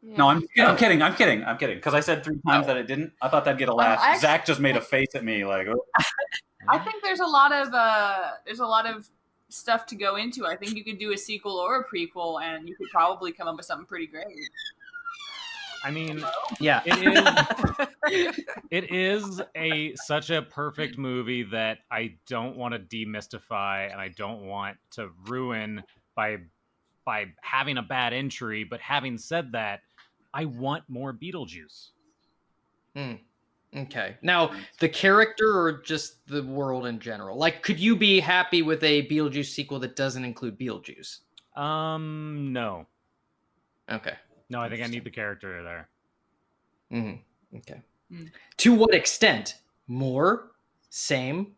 No, I'm kidding. Because I said 3 times that it didn't. I thought that'd get a laugh. Zach just made a face at me like. Oh. I think there's a lot of stuff to go into. I think you could do a sequel or a prequel, and you could probably come up with something pretty great. I mean, Yeah. it is such a perfect movie that I don't want to demystify and I don't want to ruin by having a bad entry. But having said that, I want more Beetlejuice. Okay. Now, the character or just the world in general? Like, could you be happy with a Beetlejuice sequel that doesn't include Beetlejuice? No. Okay. No, I think I need the character there. Okay. To what extent? More? Same?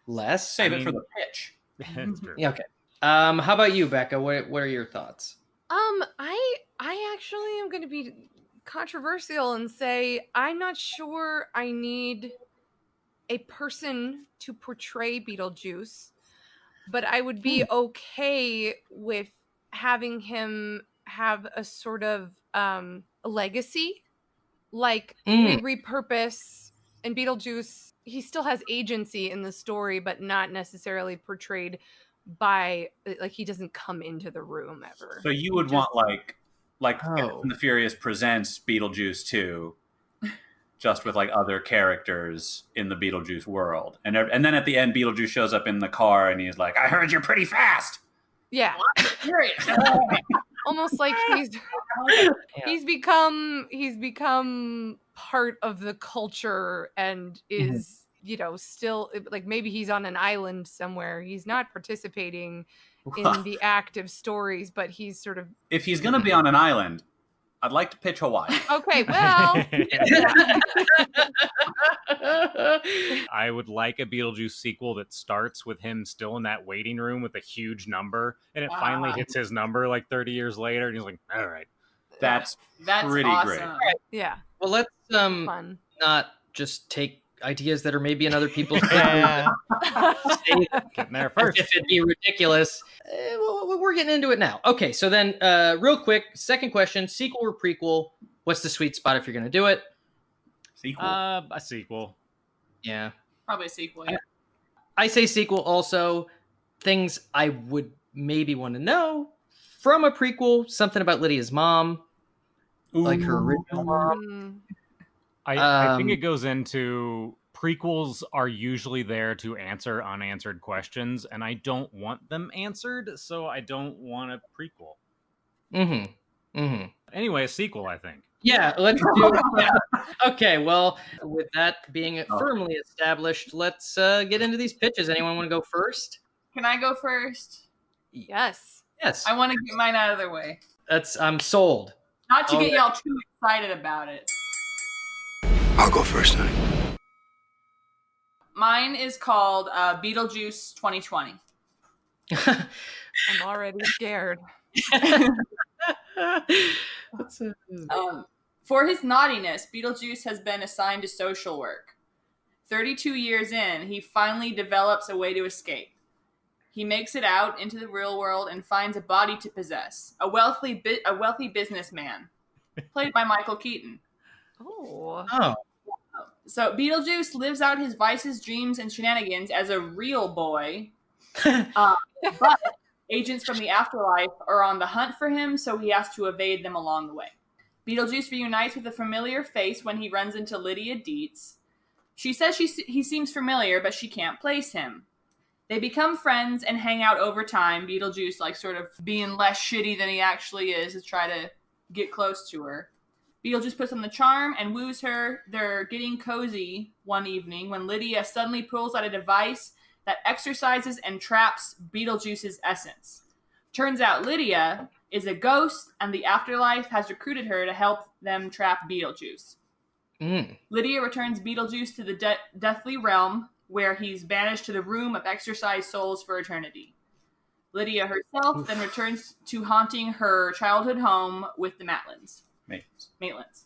Less? Save it for the pitch. That's true. Yeah, okay. How about you, Becca? What are your thoughts? I actually am going to be controversial and say I'm not sure I need a person to portray Beetlejuice, but I would be okay with having him have a sort of a legacy, like we repurpose. And Beetlejuice, he still has agency in the story, but not necessarily portrayed by, like, he doesn't come into the room ever. So you would want Fast and the Furious presents Beetlejuice 2, just with like other characters in the Beetlejuice world, and then at the end, Beetlejuice shows up in the car and he's like, "I heard you're pretty fast." Yeah, almost like he's become part of the culture and is still, like, maybe he's on an island somewhere. He's not participating in the active stories, but he's sort of. If he's gonna be on an island, I'd like to pitch Hawaii. Okay, well. I would like a Beetlejuice sequel that starts with him still in that waiting room with a huge number, and it finally hits his number like 30 years later, and he's like, all right. That's pretty awesome. great. Yeah. Well, let's Fun. not just take ideas that are maybe in other people's Getting there first. if it'd be ridiculous. We're getting into it now. Okay, so then real quick, second question, sequel or prequel? What's the sweet spot if you're going to do it? Sequel. A sequel. Yeah. Probably a sequel. Yeah. I say sequel also. Things I would maybe want to know from a prequel, something about Lydia's mom, like her original mom. I think it goes into prequels are usually there to answer unanswered questions, and I don't want them answered, so I don't want a prequel. Anyway, a sequel, I think. Yeah, let's do it. Yeah. Okay, well, with that being firmly established, let's get into these pitches. Anyone want to go first? Can I go first? Yes. Yes. I want to get mine out of the way. I'm sold. Not to get y'all too excited about it. I'll go first, honey. Mine is called Beetlejuice 2020. I'm already scared. For his naughtiness, Beetlejuice has been assigned to social work. 32 years in, he finally develops a way to escape. He makes it out into the real world and finds a body to possess, a wealthy businessman, played by Michael Keaton. Oh. So Beetlejuice lives out his vices, dreams, and shenanigans as a real boy, but agents from the afterlife are on the hunt for him, so he has to evade them along the way. Beetlejuice reunites with a familiar face when he runs into Lydia Dietz. She says he seems familiar, but she can't place him. They become friends and hang out over time, Beetlejuice like sort of being less shitty than he actually is to try to get close to her. Beetlejuice puts on the charm and woos her. They're getting cozy one evening when Lydia suddenly pulls out a device that exorcises and traps Beetlejuice's essence. Turns out Lydia is a ghost, and the afterlife has recruited her to help them trap Beetlejuice. Lydia returns Beetlejuice to the deathly realm, where he's banished to the room of exorcised souls for eternity. Lydia herself then returns to haunting her childhood home with the Maitlands. Maitlands.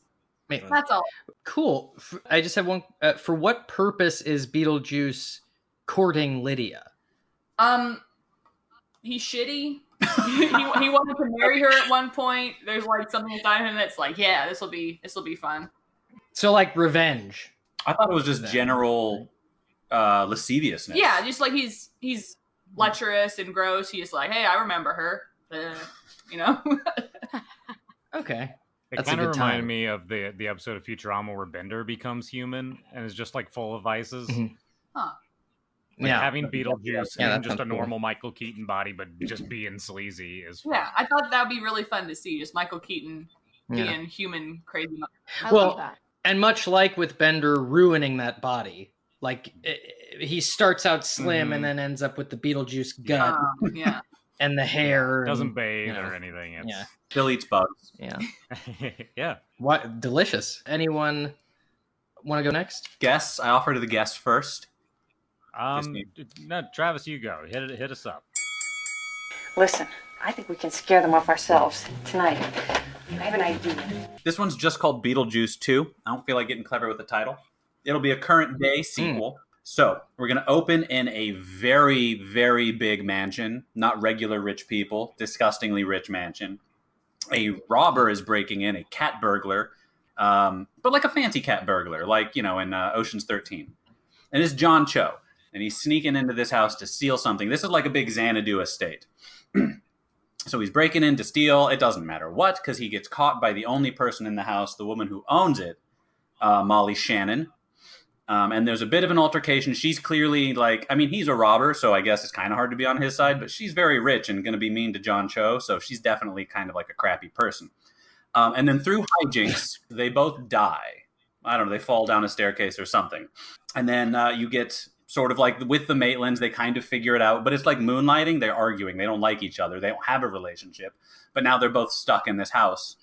That's all. Cool. I just have one. For what purpose is Beetlejuice courting Lydia? He's shitty. he wanted to marry her at one point. There's like something inside him that's like, yeah, this will be fun. So like revenge. I thought it was just general lasciviousness. Yeah, just like he's lecherous and gross, he's like, hey, I remember her. You know? Okay. It That's a kind of good reminded time. me of the episode of Futurama where Bender becomes human and is just like full of vices. Mhm. Huh. Like Yeah. having Beetlejuice Yeah, in that just sounds a cool. normal Michael Keaton body, but just being sleazy is fun. Yeah, I thought that would be really fun to see, just Michael Keaton Yeah. being human crazy. I Well, love that. And much like with Bender ruining that body, like he starts out slim and then ends up with the Beetlejuice gut Yeah. and the hair. Doesn't and, bathe you know, or anything. It's... Yeah. Still eats bugs. Yeah. Yeah. What delicious. Anyone want to go next? Guests, I offer to the guests first. No, Travis, you go. Hit us up. Listen, I think we can scare them off ourselves tonight. I have an idea. This one's just called Beetlejuice 2. I don't feel like getting clever with the title. It'll be a current day sequel. So we're going to open in a very, very big mansion. Not regular rich people. Disgustingly rich mansion. A robber is breaking in, a cat burglar. But like a fancy cat burglar. Like, in Ocean's 13. And it's John Cho. And he's sneaking into this house to steal something. This is like a big Xanadu estate. So he's breaking in to steal. It doesn't matter what, because he gets caught by the only person in the house, the woman who owns it, Molly Shannon. And there's a bit of an altercation. She's clearly he's a robber, so I guess it's kind of hard to be on his side, but she's very rich and going to be mean to John Cho, so she's definitely kind of like a crappy person. And then through hijinks, they both die. I don't know, they fall down a staircase or something. And then you get... sort of like with the Maitlands, they kind of figure it out, but it's like moonlighting. They're arguing. They don't like each other. They don't have a relationship, but now they're both stuck in this house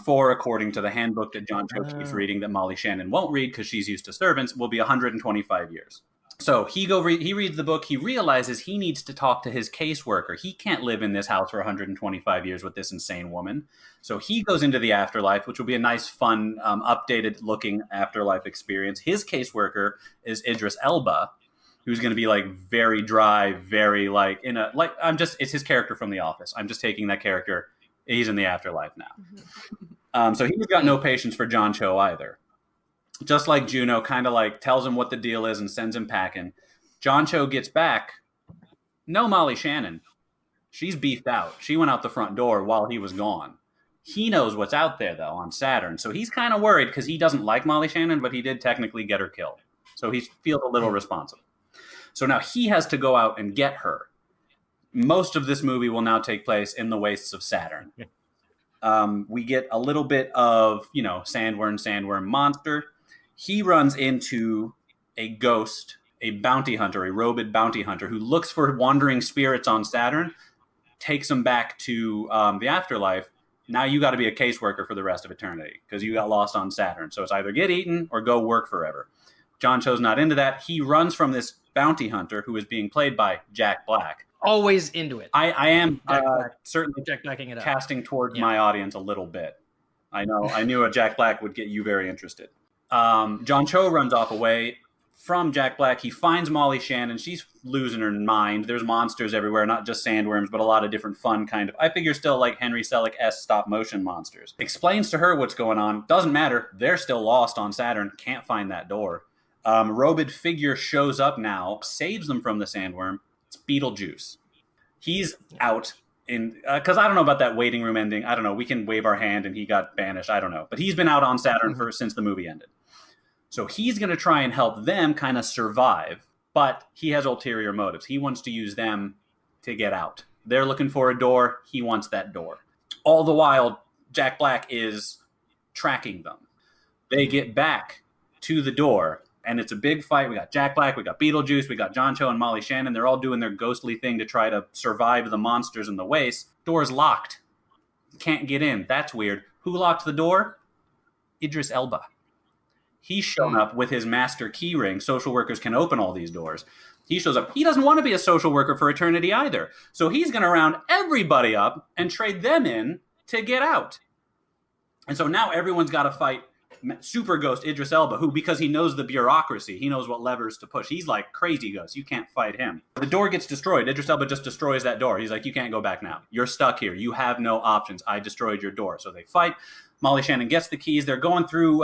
for, according to the handbook that John Cho keeps reading that Molly Shannon won't read because she's used to servants, will be 125 years. So he reads the book. He realizes he needs to talk to his caseworker. He can't live in this house for 125 years with this insane woman. So he goes into the afterlife, which will be a nice, fun, updated-looking afterlife experience. His caseworker is Idris Elba, who's going to be like very dry, very it's his character from The Office. I'm just taking that character. He's in the afterlife now. So he's got no patience for John Cho either. Just like Juno kind of like tells him what the deal is and sends him packing. John Cho gets back. No Molly Shannon. She's beefed out. She went out the front door while he was gone. He knows what's out there, though, on Saturn. So he's kind of worried because he doesn't like Molly Shannon, but he did technically get her killed. So he feels a little responsible. So now he has to go out and get her. Most of this movie will now take place in the wastes of Saturn. We get a little bit of, sandworm monster. He runs into a ghost, a bounty hunter, a robed bounty hunter who looks for wandering spirits on Saturn, takes him back to the afterlife. Now you got to be a caseworker for the rest of eternity because you got lost on Saturn. So it's either get eaten or go work forever. John Cho's not into that. He runs from this bounty hunter who is being played by Jack Black. Always into it. I am certainly Jack Blacking it up. casting towards my audience a little bit. I knew a Jack Black would get you very interested. John Cho runs off away from Jack Black. He finds Molly Shannon. She's losing her mind. There's monsters everywhere, not just sandworms, but a lot of different fun kind of, I figure still like Henry Selick-esque stop motion monsters. Explains to her what's going on. Doesn't matter. They're still lost on Saturn. Can't find that door. Robed figure shows up now, saves them from the sandworm. It's Beetlejuice. He's out in, because I don't know about that waiting room ending. I don't know. We can wave our hand and he got banished. I don't know. But he's been out on Saturn since the movie ended. So he's going to try and help them kind of survive, but he has ulterior motives. He wants to use them to get out. They're looking for a door. He wants that door. All the while, Jack Black is tracking them. They get back to the door, and it's a big fight. We got Jack Black, we got Beetlejuice, we got John Cho and Molly Shannon. They're all doing their ghostly thing to try to survive the monsters in the waste. Door's locked. Can't get in. That's weird. Who locked the door? Idris Elba. He's shown up with his master key ring. Social workers can open all these doors. He shows up. He doesn't want to be a social worker for eternity either. So he's going to round everybody up and trade them in to get out. And so now everyone's got to fight Super Ghost Idris Elba, who, because he knows the bureaucracy, he knows what levers to push. He's like crazy ghost. You can't fight him. The door gets destroyed. Idris Elba just destroys that door. He's like, you can't go back now. You're stuck here. You have no options. I destroyed your door. So they fight. Molly Shannon gets the keys. They're going through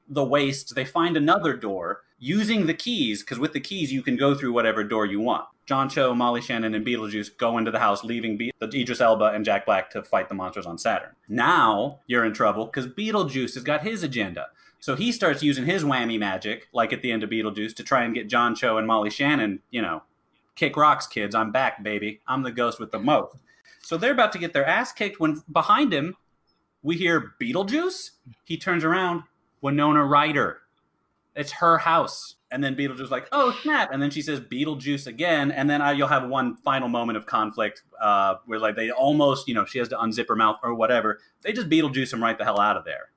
the waste. They find another door. using the keys, because with the keys you can go through whatever door you want. John Cho, Molly Shannon, and Beetlejuice go into the house, leaving the Idris Elba and Jack Black to fight the monsters on Saturn. Now you're in trouble because Beetlejuice has got his agenda. So he starts using his whammy magic, like at the end of Beetlejuice, to try and get John Cho and Molly Shannon, kick rocks, kids. I'm back, baby. I'm the ghost with the most. So they're about to get their ass kicked when behind him, we hear Beetlejuice. He turns around, Winona Ryder. It's her house. And then Beetlejuice is like, oh, snap. And then she says Beetlejuice again. And then you'll have one final moment of conflict where like they almost, she has to unzip her mouth or whatever. They just Beetlejuice him right the hell out of there.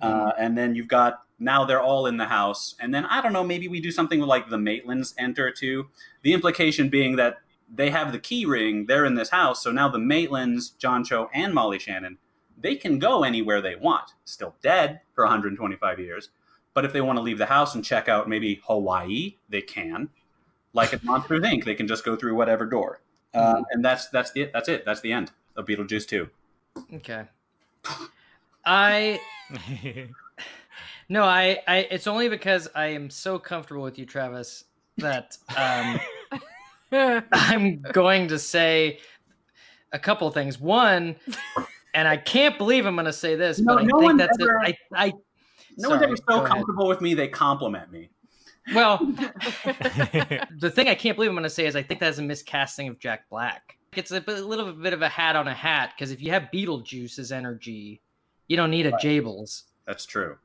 And then you've got, now they're all in the house. And then, I don't know, maybe we do something like the Maitlands enter too. The implication being that they have the key ring, they're in this house. So now the Maitlands, John Cho and Molly Shannon, they can go anywhere they want. Still dead for 125 years. But if they want to leave the house and check out maybe Hawaii, they can. Like at Monsters, Inc., they can just go through whatever door. And that's it. That's it. That's the end of Beetlejuice 2. Okay. No, it's only because I am so comfortable with you, Travis, that I'm going to say a couple things. One, and I can't believe I'm going to say this, but I think that's it. No one's ever so comfortable with me, they compliment me. Well, the thing I can't believe I'm going to say is I think that's a miscasting of Jack Black. It's a little bit of a hat on a hat, because if you have Beetlejuice's energy, you don't need a Jables. That's true.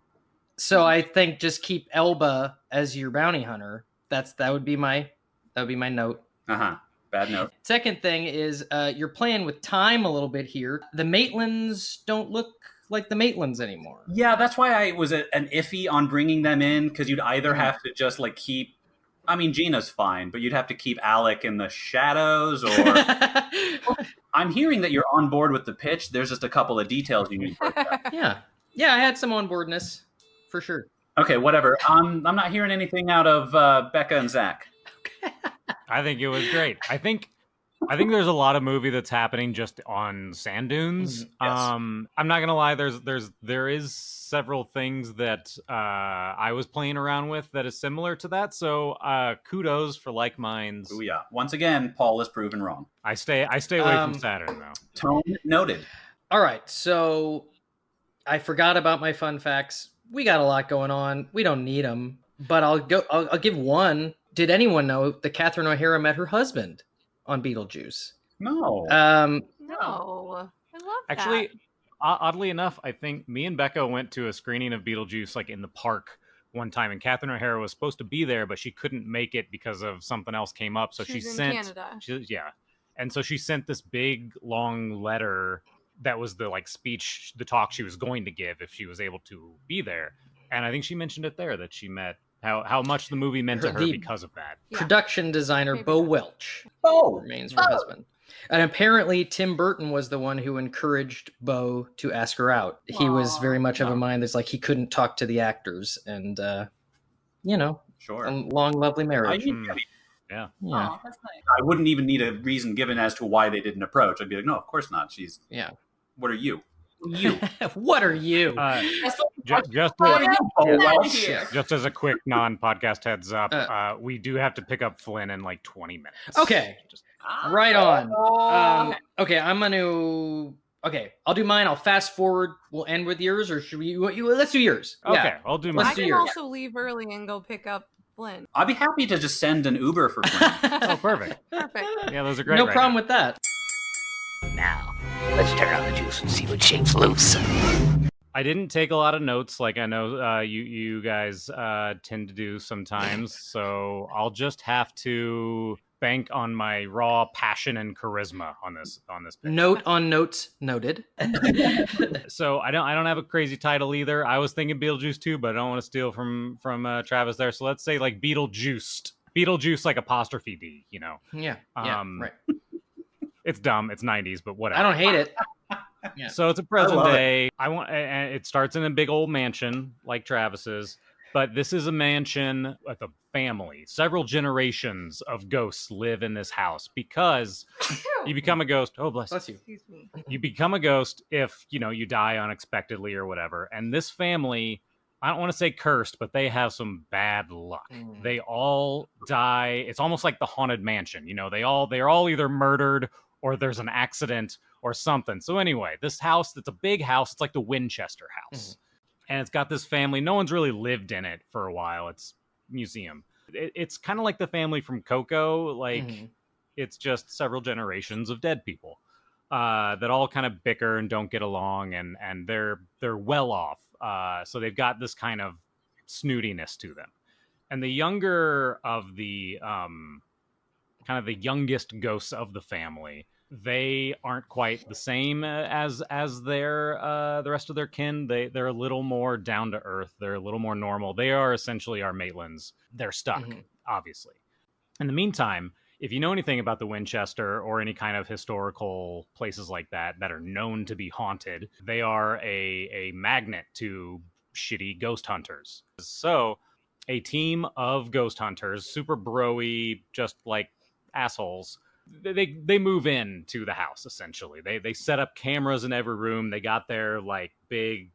So I think just keep Elba as your bounty hunter. That would be my note. Bad note. Second thing is you're playing with time a little bit here. The Maitlands don't look like the Maitlands anymore. Yeah, that's why I was an iffy on bringing them in, because you'd either have to just like keep, I mean, Gina's fine, but you'd have to keep Alec in the shadows, or I'm hearing that you're on board with the pitch. There's just a couple of details you need to work out. Yeah, I had some on boardness for sure. Okay, whatever. I'm not hearing anything out of Becca and Zak. Okay. I think it was great. I think there's a lot of movie that's happening just on sand dunes. Yes. I'm not gonna lie. There is several things that I was playing around with that is similar to that. So kudos for like minds. Oh yeah. Once again, Paul is proven wrong. I stay away from Saturn though. Tone noted. All right, so I forgot about my fun facts. We got a lot going on. We don't need them, but I'll give one. Did anyone know that Catherine O'Hara met her husband on Beetlejuice? No. No. I love that. Actually, oddly enough, I think me and Becca went to a screening of Beetlejuice like in the park one time, and Catherine O'Hara was supposed to be there, but she couldn't make it because of something else came up. So She's she in sent, Canada. and so she sent this big long letter that was the the talk she was going to give if she was able to be there. And I think she mentioned it there that she met. How much the movie meant to her because of that. Production designer Bo Welch remains her husband. And apparently Tim Burton was the one who encouraged Bo to ask her out. He was very much of a mind that's like he couldn't talk to the actors. And, sure. A long, lovely marriage. Yeah. Oh, that's nice. I wouldn't even need a reason given as to why they didn't approach. I'd be like, no, of course not. What are you? What are you? Just as a quick non-podcast heads up, we do have to pick up Flynn in like 20 minutes. Okay. Right on. Okay, I'll do mine. I'll fast forward. We'll end with yours, or should we? Let's do yours. Okay, I'll do mine. I can also leave early and go pick up Flynn. I'd be happy to just send an Uber for Flynn. Oh, perfect. Yeah, those are great. No problem with that. Now, let's turn on the juice and see what shakes loose. I didn't take a lot of notes like I know you guys tend to do sometimes, so I'll just have to bank on my raw passion and charisma on this page. Note on notes noted. So I don't have a crazy title either. I was thinking Beetlejuice 2, but I don't want to steal from Travis there. So let's say like Beetlejuice like apostrophe D, Yeah. Right. It's dumb. It's 90s, but whatever. I don't hate it. Yeah. So it's a present day. And it starts in a big old mansion like Travis's, but this is a mansion with a family. Several generations of ghosts live in this house because you become a ghost. Oh, bless you. Excuse me. You become a ghost if, you die unexpectedly or whatever. And this family I don't want to say cursed, but they have some bad luck. They all die. It's almost like the Haunted Mansion. You know, they're all either murdered or there's an accident or something. So anyway, this house, it's a big house. It's like the Winchester house. And it's got this family. No one's really lived in it for a while. It's museum. It's kind of like the family from Coco. Like, it's just several generations of dead people that all kind of bicker and don't get along, and they're well off. So they've got this kind of snootiness to them. And the younger of the kind of the youngest ghosts of the family, they aren't quite the same as their the rest of their kin. They're a little more down to earth. They're a little more normal. They are essentially our Maitlands. They're stuck, obviously. In the meantime, if you know anything about the Winchester or any kind of historical places like that that are known to be haunted, they are a magnet to shitty ghost hunters. So a team of ghost hunters, super bro-y, just like assholes, they move in to the house. Essentially, they set up cameras in every room. They got their like big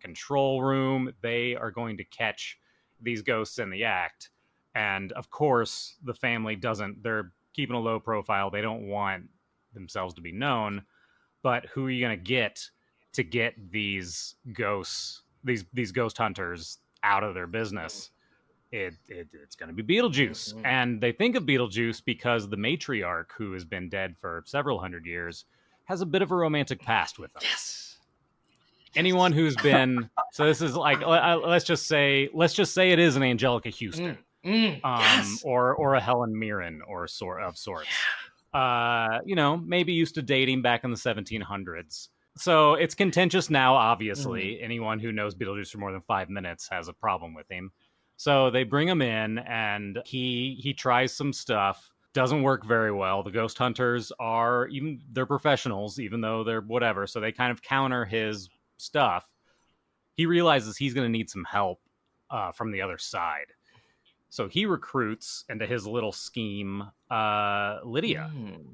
control room. They are going to catch these ghosts in the act. And of course, the family doesn't. They're keeping a low profile. They don't want themselves to be known. But who are you going to get these ghosts, these ghost hunters out of their business? It's going to be Beetlejuice. And they think of Beetlejuice because the matriarch, who has been dead for several hundred years, has a bit of a romantic past with them. Yes. Anyone who's been, so this is like, let's just say it is an Angelica Houston. Or a Helen Mirren of sorts. You know, maybe used to dating back in the 1700s. So it's contentious now, obviously. Anyone who knows Beetlejuice for more than 5 minutes has a problem with him. So they bring him in, and he tries some stuff. Doesn't work very well. The ghost hunters they're professionals, even though they're whatever. So they kind of counter his stuff. He realizes he's going to need some help from the other side. So he recruits into his little scheme Lydia.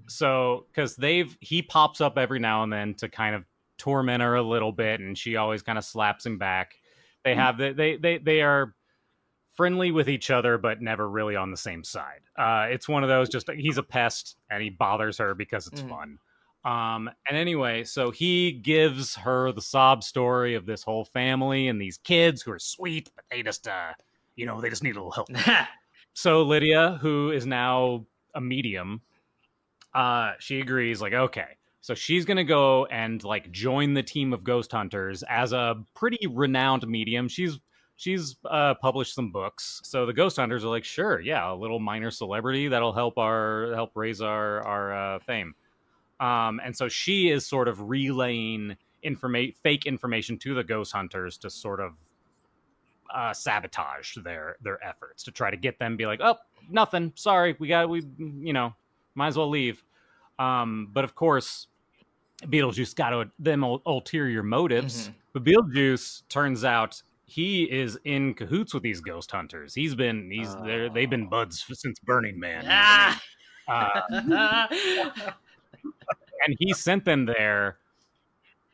So because he pops up every now and then to kind of torment her a little bit, and she always kind of slaps him back. They are friendly with each other, but never really on the same side. It's one of those, just he's a pest and he bothers her because it's fun. And anyway, so he gives her the sob story of this whole family and these kids who are sweet, but they just they just need a little help. So Lydia, who is now a medium, she agrees, like, okay. So she's going to go and like join the team of ghost hunters as a pretty renowned medium. She's published some books. So the ghost hunters are like, sure, yeah, a little minor celebrity that'll help raise our fame. And so she is sort of relaying fake information to the ghost hunters to sort of sabotage their efforts, to try to get them to be like, oh, nothing, sorry, we might as well leave. But of course, Beetlejuice got them ulterior motives. But Beetlejuice, turns out, he is in cahoots with these ghost hunters. They've been buds since Burning Man. And he sent them there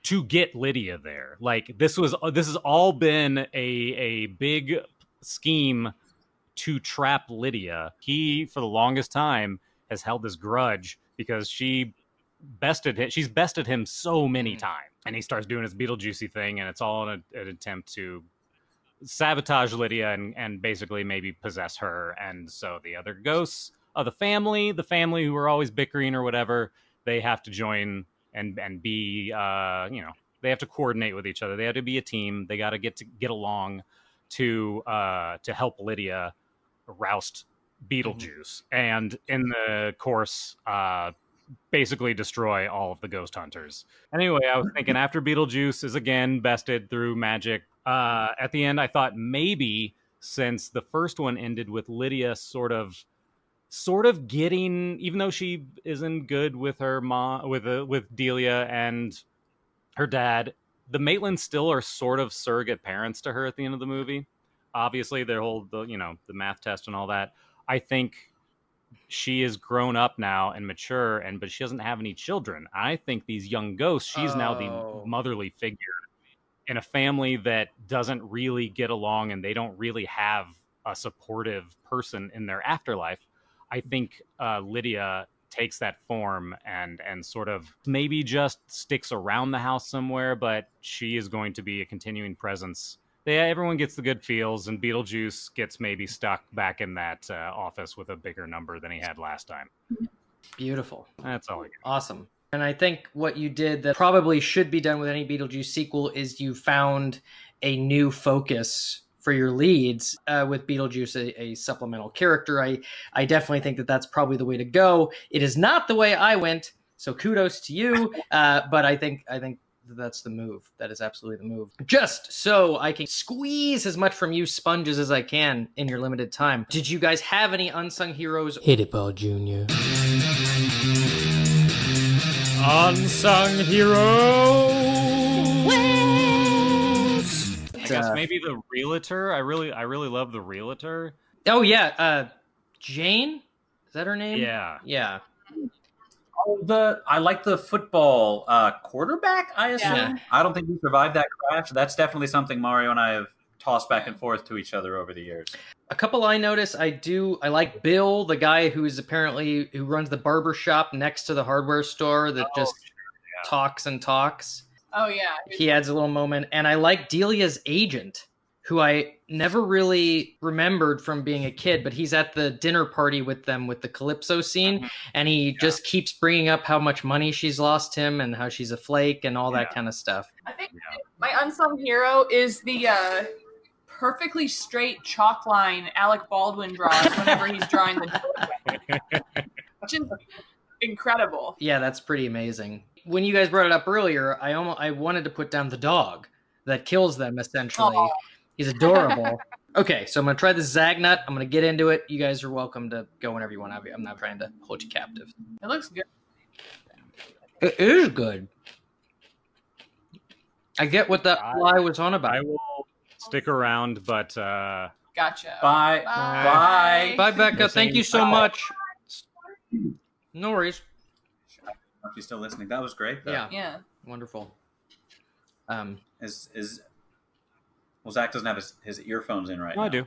to get Lydia there. Like, this has all been a big scheme to trap Lydia. He, for the longest time, has held this grudge because she's bested him so many times. And he starts doing his Beetlejuicy thing, and it's all an attempt to sabotage Lydia and basically maybe possess her. And so the other ghosts of the family who are always bickering or whatever, they have to join and be they have to coordinate with each other. They have to be a team. They got to get along to help Lydia roust Beetlejuice, and in the course basically destroy all of the ghost hunters. Anyway, I was thinking, after Beetlejuice is again bested through magic, at the end I thought maybe, since the first one ended with Lydia sort of getting, even though she isn't good with her mom, with Delia and her dad, the Maitlands still are sort of surrogate parents to her at the end of the movie. Obviously, the math test and all that. I think she is grown up now and mature, but she doesn't have any children. I think these young ghosts, she's now the motherly figure in a family that doesn't really get along and they don't really have a supportive person in their afterlife, I think Lydia takes that form and sort of maybe just sticks around the house somewhere, but she is going to be a continuing presence. Everyone gets the good feels, and Beetlejuice gets maybe stuck back in that office with a bigger number than he had last time. Beautiful. That's all I got. Awesome. And I think what you did that probably should be done with any Beetlejuice sequel is you found a new focus for your leads with Beetlejuice, a supplemental character. I definitely think that that's probably the way to go. It is not the way I went, so kudos to you. But I think that's the move. That is absolutely the move. Just so I can squeeze as much from you sponges as I can in your limited time. Did you guys have any unsung heroes? Hit it, Ball Jr. Unsung heroes. I guess maybe the realtor. I really love the realtor. Oh yeah, Jane. Is that her name? Yeah. Yeah. Oh, I like the football quarterback, I assume. Yeah. I don't think we survived that crash. That's definitely something Mario and I have tossed back and forth to each other over the years. A couple I notice, I like Bill, the guy who runs the barber shop next to the hardware store that talks and talks. Oh yeah. He adds a little moment. And I like Delia's agent, who I never really remembered from being a kid, but he's at the dinner party with them with the Calypso scene, and he just keeps bringing up how much money she's lost him and how she's a flake and all that kind of stuff. I think my unsung hero is the perfectly straight chalk line Alec Baldwin draws whenever he's drawing the which is incredible. Yeah, that's pretty amazing. When you guys brought it up earlier, I wanted to put down the dog that kills them, essentially. Aww. He's adorable. Okay, so I'm going to try the Zagnut. I'm going to get into it. You guys are welcome to go whenever you want. I'm not trying to hold you captive. It looks good. It is good. I get what that fly was on about. I will stick around, but... Gotcha. Bye. Bye. Bye, Becca. Thank you so much. No worries. If you're still listening, that was great. Though. Yeah. Wonderful. Well, Zach doesn't have his earphones in right now. I do.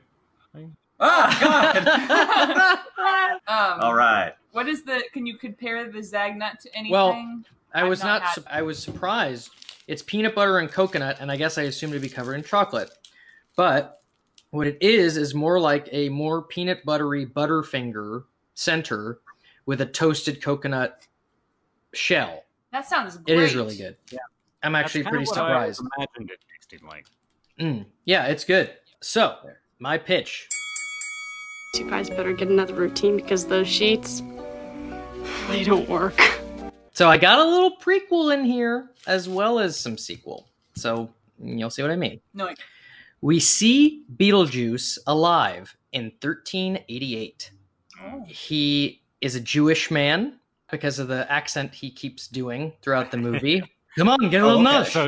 Ah, God! All right. What is can you compare the Zagnut to anything? Well, I was surprised. It's peanut butter and coconut, and I guess I assumed it'd be covered in chocolate. But what it is more like a more peanut buttery Butterfinger center with a toasted coconut shell. That sounds great. It is really good. Yeah. I'm actually pretty surprised. I imagined it tasting like. Yeah, it's good. So, my pitch. You guys better get another routine because those sheets, they don't work. So I got a little prequel in here as well as some sequel. So you'll see what I mean. No. We see Beetlejuice alive in 1388. Oh. He is a Jewish man because of the accent he keeps doing throughout the movie. Come on, get a little nudge. So,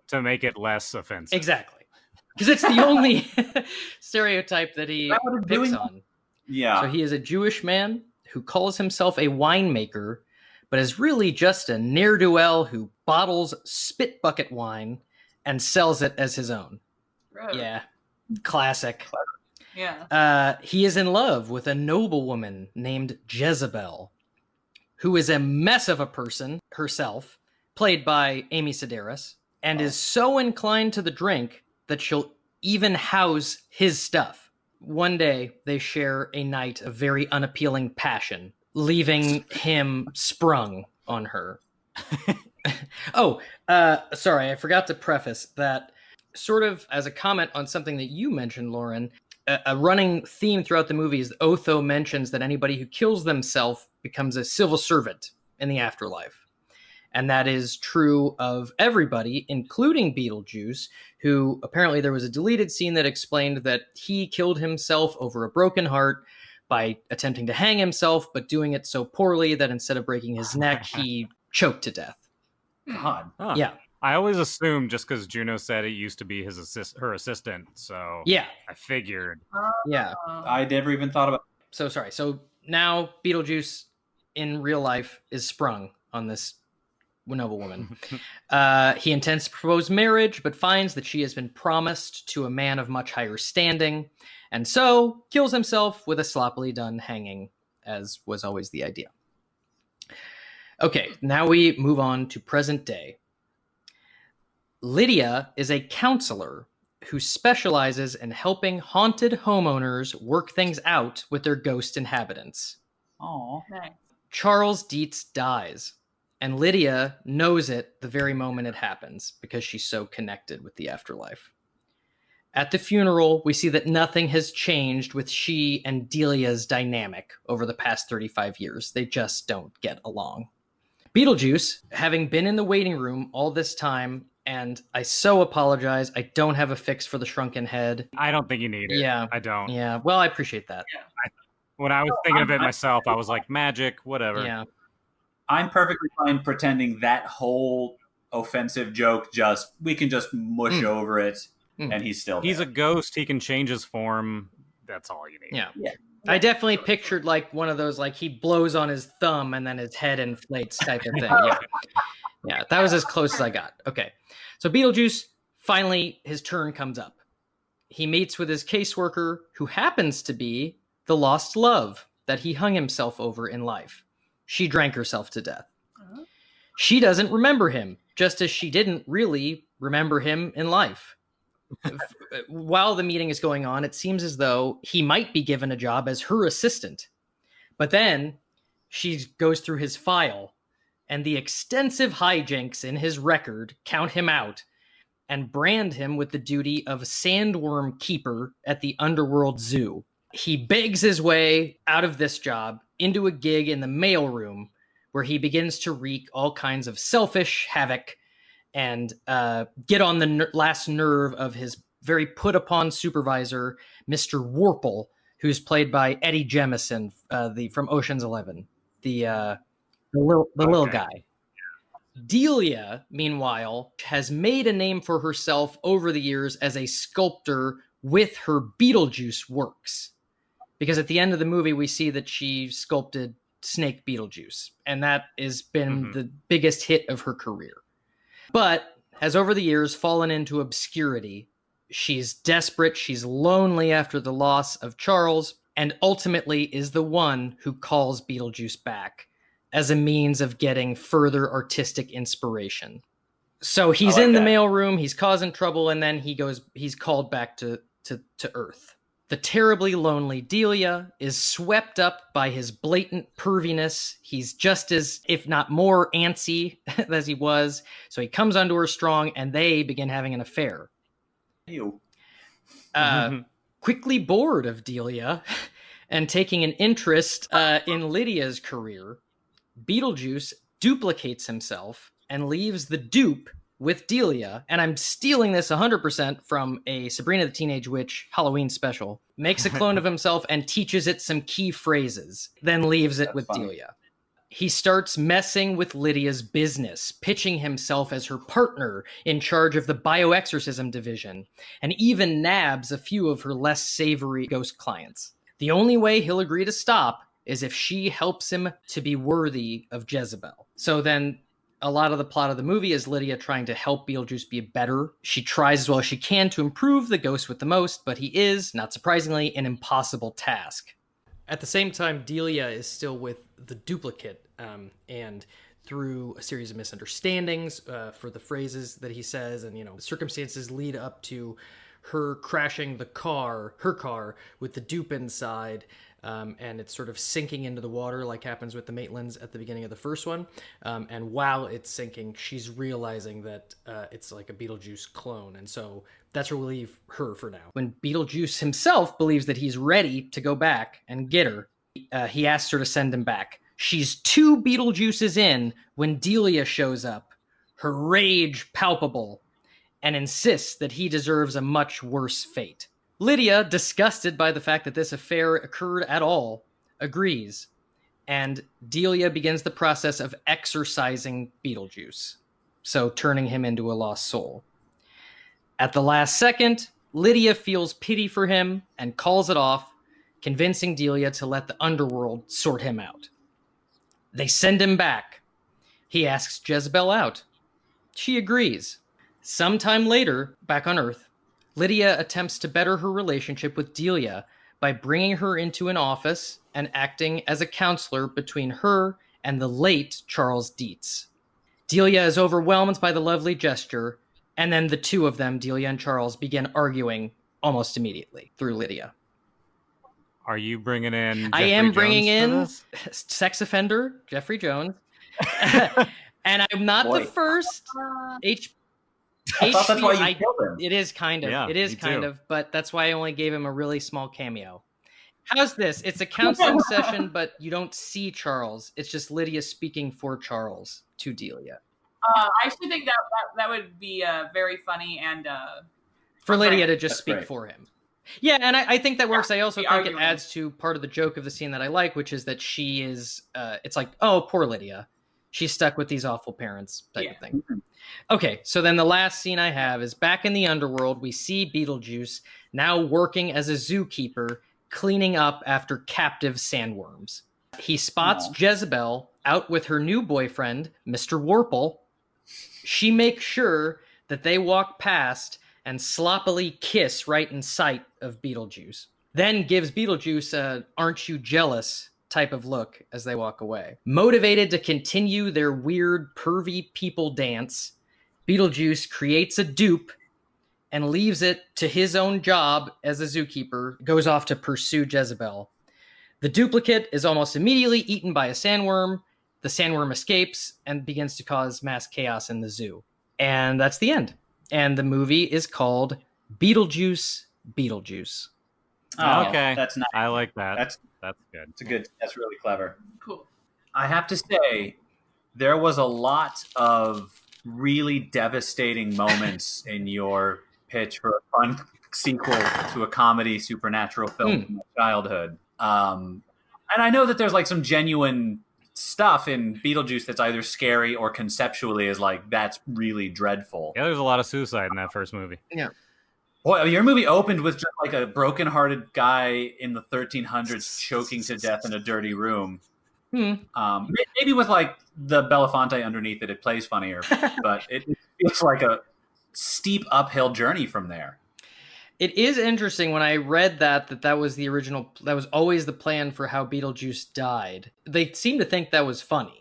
to make it less offensive. Exactly. Because it's the only stereotype that he picks on. Yeah. So he is a Jewish man who calls himself a winemaker, but is really just a ne'er-do-well who bottles spit bucket wine and sells it as his own. Right. Yeah. Classic. Yeah. He is in love with a noblewoman named Jezebel, who is a mess of a person herself, played by Amy Sedaris, and is so inclined to the drink that she'll even house his stuff. One day, they share a night of very unappealing passion, leaving him sprung on her. Sorry, I forgot to preface that sort of as a comment on something that you mentioned, Lauren. A running theme throughout the movie is Otho mentions that anybody who kills themselves becomes a civil servant in the afterlife. And that is true of everybody, including Beetlejuice, who apparently there was a deleted scene that explained that he killed himself over a broken heart by attempting to hang himself, but doing it so poorly that instead of breaking his neck, he choked to death. God. Huh. Yeah. I always assumed just because Juno said it used to be her assistant, so yeah, I figured. Yeah. I never even thought about it. So sorry. So now Beetlejuice in real life is sprung on this noble woman. He intends to propose marriage, but finds that she has been promised to a man of much higher standing, and so kills himself with a sloppily done hanging, as was always the idea. Okay, now we move on to present day. Lydia is a counselor who specializes in helping haunted homeowners work things out with their ghost inhabitants. Oh, Nice. Charles Dietz dies, and Lydia knows it the very moment it happens because she's so connected with the afterlife. At the funeral, we see that nothing has changed with she and Delia's dynamic over the past 35 years. They just don't get along. Beetlejuice, having been in the waiting room all this time, and I so apologize, I don't have a fix for the shrunken head. I don't think you need it. Yeah. I don't. Yeah, well, I appreciate that. When I was thinking of it myself, I was like, magic, whatever. Yeah. I'm perfectly fine pretending that whole offensive joke we can just mush over it, and he's still there. He's a ghost. He can change his form. That's all you need. Yeah. I definitely pictured like one of those, like he blows on his thumb and then his head inflates type of thing. Yeah, that was as close as I got. Okay. So Beetlejuice, finally, his turn comes up. He meets with his caseworker, who happens to be the lost love that he hung himself over in life. She drank herself to death. She doesn't remember him, just as she didn't really remember him in life. While the meeting is going on, it seems as though he might be given a job as her assistant. But then she goes through his file, and the extensive hijinks in his record count him out and brand him with the duty of sandworm keeper at the Underworld Zoo. He begs his way out of this job into a gig in the mailroom, where he begins to wreak all kinds of selfish havoc and get on the last nerve of his very put-upon supervisor, Mr. Warple, who's played by Eddie Jemison, from Ocean's 11, the little guy. Delia, meanwhile, has made a name for herself over the years as a sculptor with her Beetlejuice works. Because at the end of the movie, we see that she sculpted Snake Beetlejuice, and that has been the biggest hit of her career. But has over the years fallen into obscurity. She's desperate, she's lonely after the loss of Charles, and ultimately is the one who calls Beetlejuice back as a means of getting further artistic inspiration. So he's in the mailroom, he's causing trouble, and then he's called back to Earth. The terribly lonely Delia is swept up by his blatant perviness. He's just as, if not more, antsy as he was. So he comes onto her strong, and they begin having an affair. Ew. Quickly bored of Delia and taking an interest in Lydia's career, Beetlejuice duplicates himself and leaves the dupe with Delia, and I'm stealing this 100% from a Sabrina the Teenage Witch Halloween special, makes a clone of himself and teaches it some key phrases, then leaves it with Delia. He starts messing with Lydia's business, pitching himself as her partner in charge of the bioexorcism division, and even nabs a few of her less savory ghost clients. The only way he'll agree to stop is if she helps him to be worthy of Jezebel. So then a lot of the plot of the movie is Lydia trying to help Beetlejuice be better. She tries as well as she can to improve the ghost with the most, but he is, not surprisingly, an impossible task. At the same time, Delia is still with the duplicate, and through a series of misunderstandings for the phrases that he says, and circumstances lead up to her crashing her car with the dupe inside, and it's sort of sinking into the water like happens with the Maitlands at the beginning of the first one. And while it's sinking, she's realizing that it's like a Beetlejuice clone. And so that's where we'll leave her for now. When Beetlejuice himself believes that he's ready to go back and get her, he asks her to send him back. She's 2 Beetlejuices in when Delia shows up, her rage palpable, and insists that he deserves a much worse fate. Lydia, disgusted by the fact that this affair occurred at all, agrees, and Delia begins the process of exorcising Beetlejuice, so turning him into a lost soul. At the last second, Lydia feels pity for him and calls it off, convincing Delia to let the underworld sort him out. They send him back. He asks Jezebel out. She agrees. Sometime later, back on Earth, Lydia attempts to better her relationship with Delia by bringing her into an office and acting as a counselor between her and the late Charles Dietz. Delia is overwhelmed by the lovely gesture, and then the two of them, Delia and Charles, begin arguing almost immediately through Lydia. Are you bringing in I Jeffrey am bringing Jones in for this? sex offender Jeffrey Jones. And I'm not the first I thought that's why you I- killed him. It is kind of. Yeah, it is me kind too. of, but that's why I only gave him a really small cameo. How's this? It's a counseling session, but you don't see Charles. It's just Lydia speaking for Charles to Delia. I actually think that would be very funny and For Lydia Right. to just That's speak great. for him. Yeah, and I think that works. I also the think it argument. adds to part of the joke of the scene that I like, which is that she is, it's like, oh, poor Lydia. She's stuck with these awful parents type of thing. Okay, so then the last scene I have is back in the underworld. We see Beetlejuice now working as a zookeeper, cleaning up after captive sandworms. He spots Jezebel out with her new boyfriend, Mr. Warple. She makes sure that they walk past and sloppily kiss right in sight of Beetlejuice. Then gives Beetlejuice a "aren't you jealous" type of look as they walk away. Motivated to continue their weird, pervy people dance, Beetlejuice creates a dupe and leaves it to his own job as a zookeeper, goes off to pursue Jezebel. The duplicate is almost immediately eaten by a sandworm. The sandworm escapes and begins to cause mass chaos in the zoo. And that's the end. And the movie is called Beetlejuice, Beetlejuice. Oh, Okay. that's nice. I like that. That's good. That's really clever. cool. I have to say, there was a lot of really devastating moments in your pitch for a fun sequel to a comedy supernatural film from my childhood. And I know that there's like some genuine stuff in Beetlejuice that's either scary or conceptually is like, that's really dreadful. Yeah, there's a lot of suicide in that first movie. Yeah. Boy, your movie opened with just like a broken-hearted guy in the 1300s choking to death in a dirty room. Maybe with like the Belafonte underneath it plays funnier, but it feels like a steep uphill journey from there. It is interesting when I read that was the original, that was always the plan for how Beetlejuice died. They seem to think that was funny.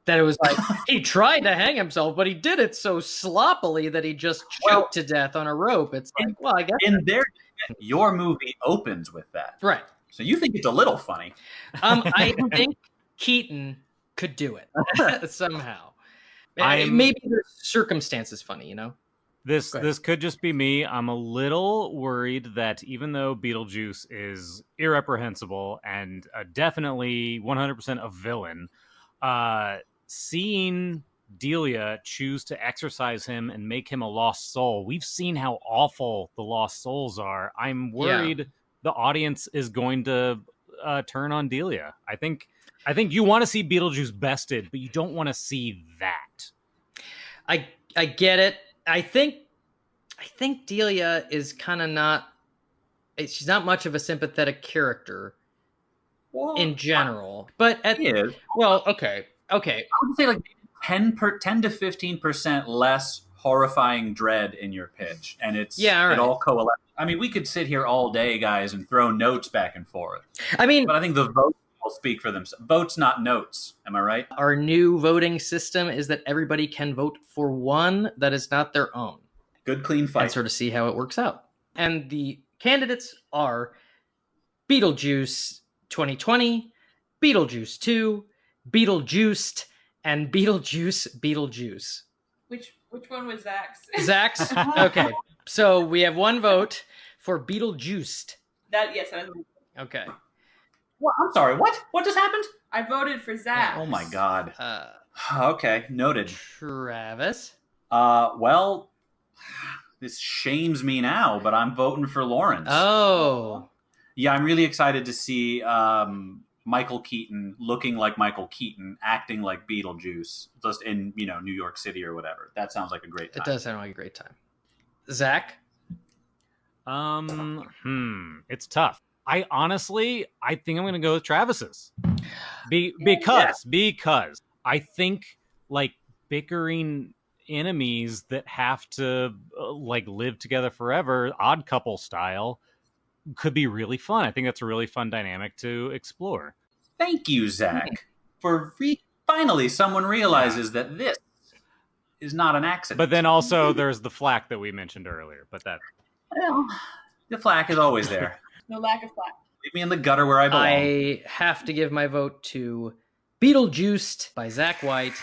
That it was like, he tried to hang himself, but he did it so sloppily that he just choked to death on a rope. It's like, well, I guess. In their your movie opens with that. Right. So you think it's a little funny. I think Keaton could do it somehow. I'm- Maybe the circumstance is funny, you know? This Go ahead. this could just be me. I'm a little worried that even though Beetlejuice is irreprehensible and definitely 100% a villain, seeing Delia choose to exercise him and make him a lost soul, we've seen how awful the lost souls are. I'm worried the audience is going to turn on Delia. I think you want to see Beetlejuice bested, but you don't want to see that. I get it. I think Delia is kind of not. She's not much of a sympathetic character in general, but well, okay. I would say like 10 to 15% less horrifying dread in your pitch, and it's all right. it all coalesces. I mean, we could sit here all day, guys, and throw notes back and forth. I mean, but I think the votes will speak for themselves. Votes, not notes. Am I right? Our new voting system is that everybody can vote for one that is not their own. Good, clean fight. And sort of see how it works out. And the candidates are Beetlejuice 2020, Beetlejuice 2, Beetlejuiced, and Beetlejuice. Which one was Zach's? Zach's? Okay. So we have one vote for Beetlejuiced. That was. Okay. What? I'm sorry. What? What just happened? I voted for Zach. Oh my god. Okay, noted. Travis? Well, this shames me now, but I'm voting for Lawrence. Oh. Yeah, I'm really excited to see Michael Keaton looking like Michael Keaton, acting like Beetlejuice, just in, New York City or whatever. That sounds like a great time. It does sound like a great time. Zach? It's tough. I think I'm going to go with Travis's. Because I think like bickering enemies that have to like live together forever, Odd Couple style, could be really fun. I think that's a really fun dynamic to explore. Thank you, Zach, for finally someone realizes that this is not an accident. But then also there's the flack that we mentioned earlier. But that, well, the flack is always there. No lack of flack. Leave me in the gutter where I belong. I have to give my vote to Beetlejuice by Zak White.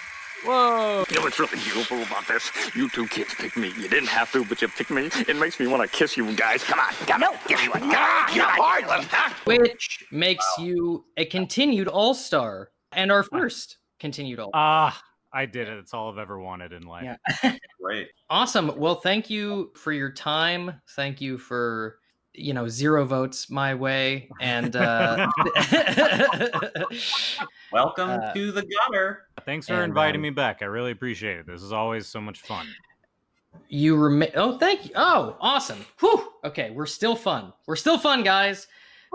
whoa! You know what's really beautiful about this? You two kids picked me. You didn't have to, but you picked me. It makes me want to kiss you guys. Come on, come on, give me one. Come on, you're hard one. Which makes you a continued all-star and our first continued all-star. I did it. It's all I've ever wanted in life. Yeah. Great. Awesome. Well, thank you for your time. Thank you for, 0 votes my way. And Welcome to the gutter. Thanks for inviting me back. I really appreciate it. This is always so much fun. Thank you. Oh, awesome. Whew. Okay, we're still fun. We're still fun, guys.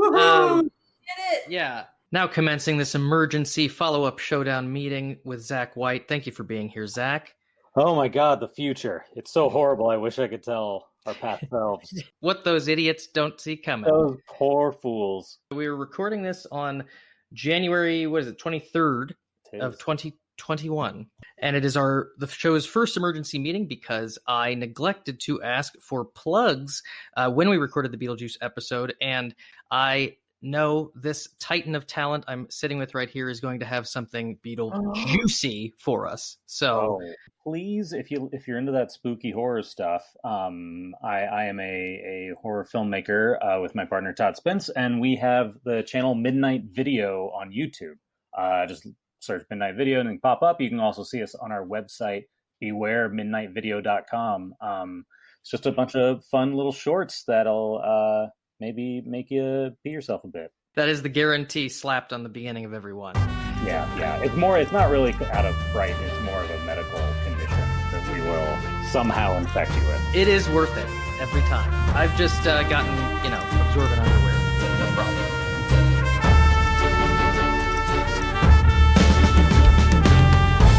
Did it. Yeah. Now commencing this emergency follow-up showdown meeting with Zak White. Thank you for being here, Zach. Oh my God, the future. It's so horrible. I wish I could tell our past selves. What those idiots don't see coming. Those poor fools. We were recording this on January, 23rd of 2021. And it is the show's first emergency meeting because I neglected to ask for plugs when we recorded the Beetlejuice episode. And I know this titan of talent I'm sitting with right here is going to have something Beetlejuicy for us. So please, if you're into that spooky horror stuff, I am a horror filmmaker with my partner Todd Spence, and we have the channel Midnight Video on YouTube. Just search Midnight Video and then pop up. You can also see us on our website, bewaremidnightvideo.com. It's just a bunch of fun little shorts that'll maybe make you pee yourself a bit. that is the guarantee slapped on the beginning of every one. Yeah. It's not really out of fright. It's more of a medical condition that we will somehow infect you with. It is worth it every time. I've just gotten, absorbent underwear. No problem.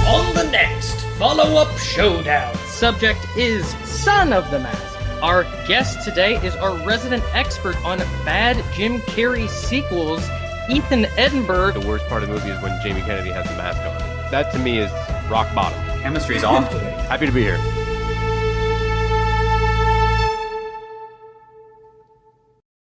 On the next follow-up showdown, subject is Son of the Mask. Our guest today is our resident expert on bad Jim Carrey sequels, Ethan Edinburgh. The worst part of the movie is when Jamie Kennedy has the mask on. That to me is rock bottom. Chemistry's off today. Happy to be here.